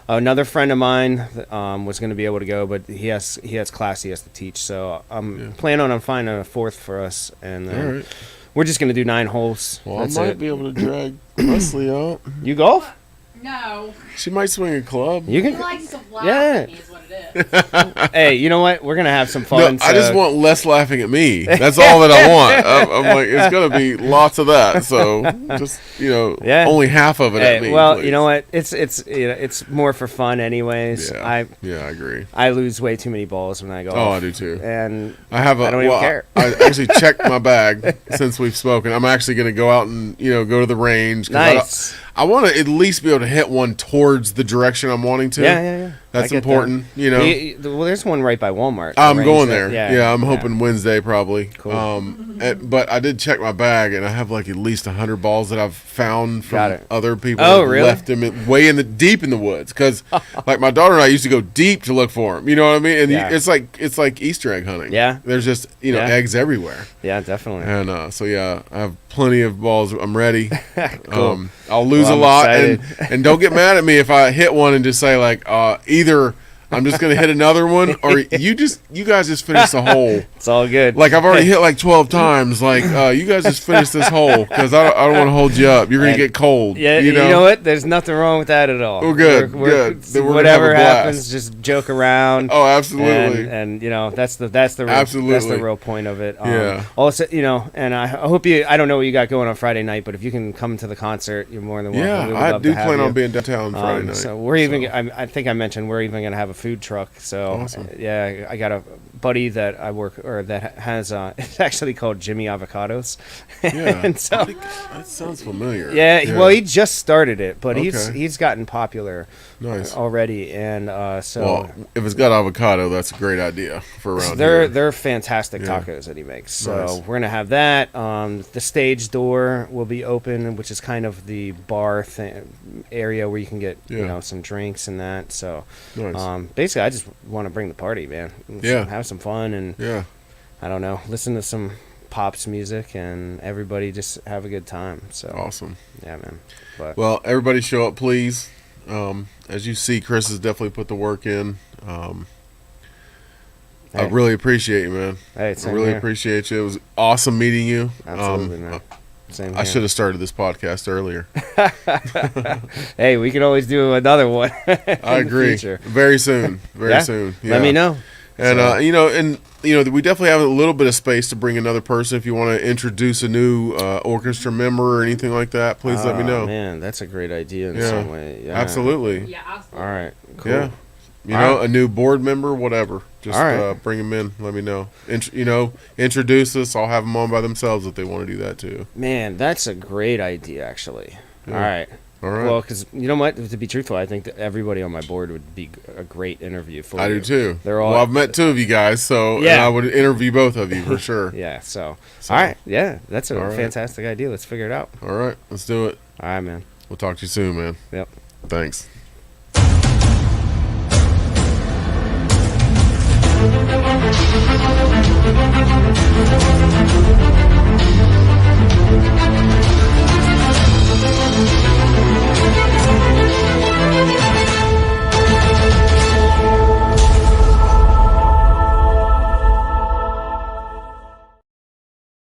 another friend of mine was going to be able to go, but he has class he has to teach. So I'm planning on finding a fourth for us, and then we're just going to do 9 holes. Well, I might be able to drag Leslie out. You golf? No. She might swing a club. You can. He likes to laugh at me is what it is. Hey, you know what? We're going to have some fun. No, I just want less laughing at me. That's all that I want. I'm like, it's going to be lots of that. So just, only half of it at me. Well, please. you know what? It's more for fun anyways. Yeah, I agree. I lose way too many balls when I golf. Oh, I do too. And I don't even care. I actually checked my bag since we've spoken. I'm actually going to go out and, go to the range. Nice. I want to at least be able to hit one towards the direction I'm wanting to. Yeah. That's important, Well, there's one right by Walmart. I'm going there. Yeah, I'm hoping Wednesday probably. Cool. But I did check my bag, and I have like at least 100 balls that I've found from other people. Oh, that really? Left them way deep in the woods, because like my daughter and I used to go deep to look for them. You know what I mean? And it's like Easter egg hunting. Yeah. There's just eggs everywhere. Yeah, definitely. And I have plenty of balls. I'm ready. Cool. I'll lose a lot, and don't get mad at me if I hit one and just say like either I'm just gonna hit another one, or you guys just finish the hole. It's all good. Like I've already hit like 12 times. Like you guys just finish this hole because I don't want to hold you up. You're gonna get cold. Yeah, you know what? There's nothing wrong with that at all. We're good. Good. Then we're whatever gonna have a blast. happens, just joke around. Oh, absolutely. And you know that's the real, absolutely. that's the real point of it. Yeah. Also, you know, and I hope you. I don't know what you got going on Friday night, but if you can come to the concert, you're more than welcome. Yeah, We would I love do to have plan you. on being downtown Friday night. So we're even. I think I mentioned we're even gonna have a food truck. So awesome. Yeah, I got a buddy that I work or that has. It's actually called Jimmy Avocados. Yeah. And so that sounds familiar. Yeah. Well, he just started it, but Okay. he's gotten popular. Nice. Already, and so well, if it's got avocado, that's a great idea for around here. they're fantastic tacos that he makes. So Nice. we're gonna have that. The stage door will be open, which is kind of the bar area where you can get you know some drinks and that. So Nice. basically, I just want to bring the party, man. Have some fun and I don't know, listen to some pops music and everybody just have a good time. So awesome. Yeah, man. But well, everybody show up, please. As you see, Chris has definitely put the work in. I really appreciate you, man. Hey, I really appreciate you. It was awesome meeting you. Absolutely, man. Same I here. should have started this podcast earlier. Hey, we can always do another one. I agree. Very soon. Very soon. Yeah. Let me know. And you know, we definitely have a little bit of space to bring another person. If you want to introduce a new orchestra member or anything like that, please let me know. Man, that's a great idea in some way. Yeah, absolutely. Yeah, absolutely. All right, cool. Yeah, you know, a new board member, whatever. Just right. Bring them in. Let me know. Introduce us. I'll have them on by themselves if they want to do that too. Man, that's a great idea, actually. Yeah. All right. All right. Well, because you know what? To be truthful, I think that everybody on my board would be a great interview for I you. do too. They're all. Well, I've met two of you guys, so and I would interview both of you for sure. Yeah. So. All right. Yeah, that's a fantastic idea. Let's figure it out. All right. Let's do it. All right, man. We'll talk to you soon, man. Yep. Thanks.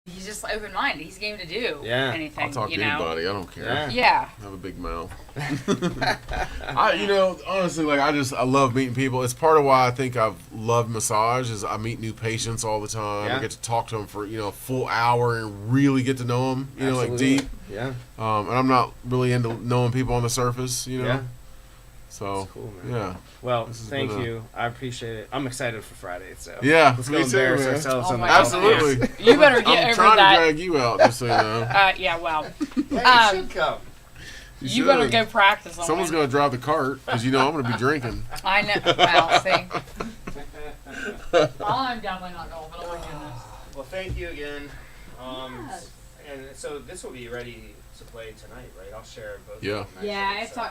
He's just open-minded. He's game to do anything. I'll talk to anybody. I don't care. Yeah. I have a big mouth. Honestly, like I love meeting people. It's part of why I think I've loved massage is I meet new patients all the time. I get to talk to them for a full hour and really get to know them. Like deep. Yeah. And I'm not really into knowing people on the surface. Yeah. So that's cool, man. yeah. Well, thank you. I appreciate it. I'm excited for Friday. So let's go embarrass ourselves on the absolutely. You better get I'm over trying that. to drag you out, just so you know. Yeah. Well. Hey, you should come. You better go practice on Someone's going to drive the cart because I'm going to be drinking. I know. Well, see. I'm definitely not going, but oh my goodness. Well, thank you again. And so this will be ready to play tonight, right? I'll share both. Yeah. Of them, Yeah, actually, it's so.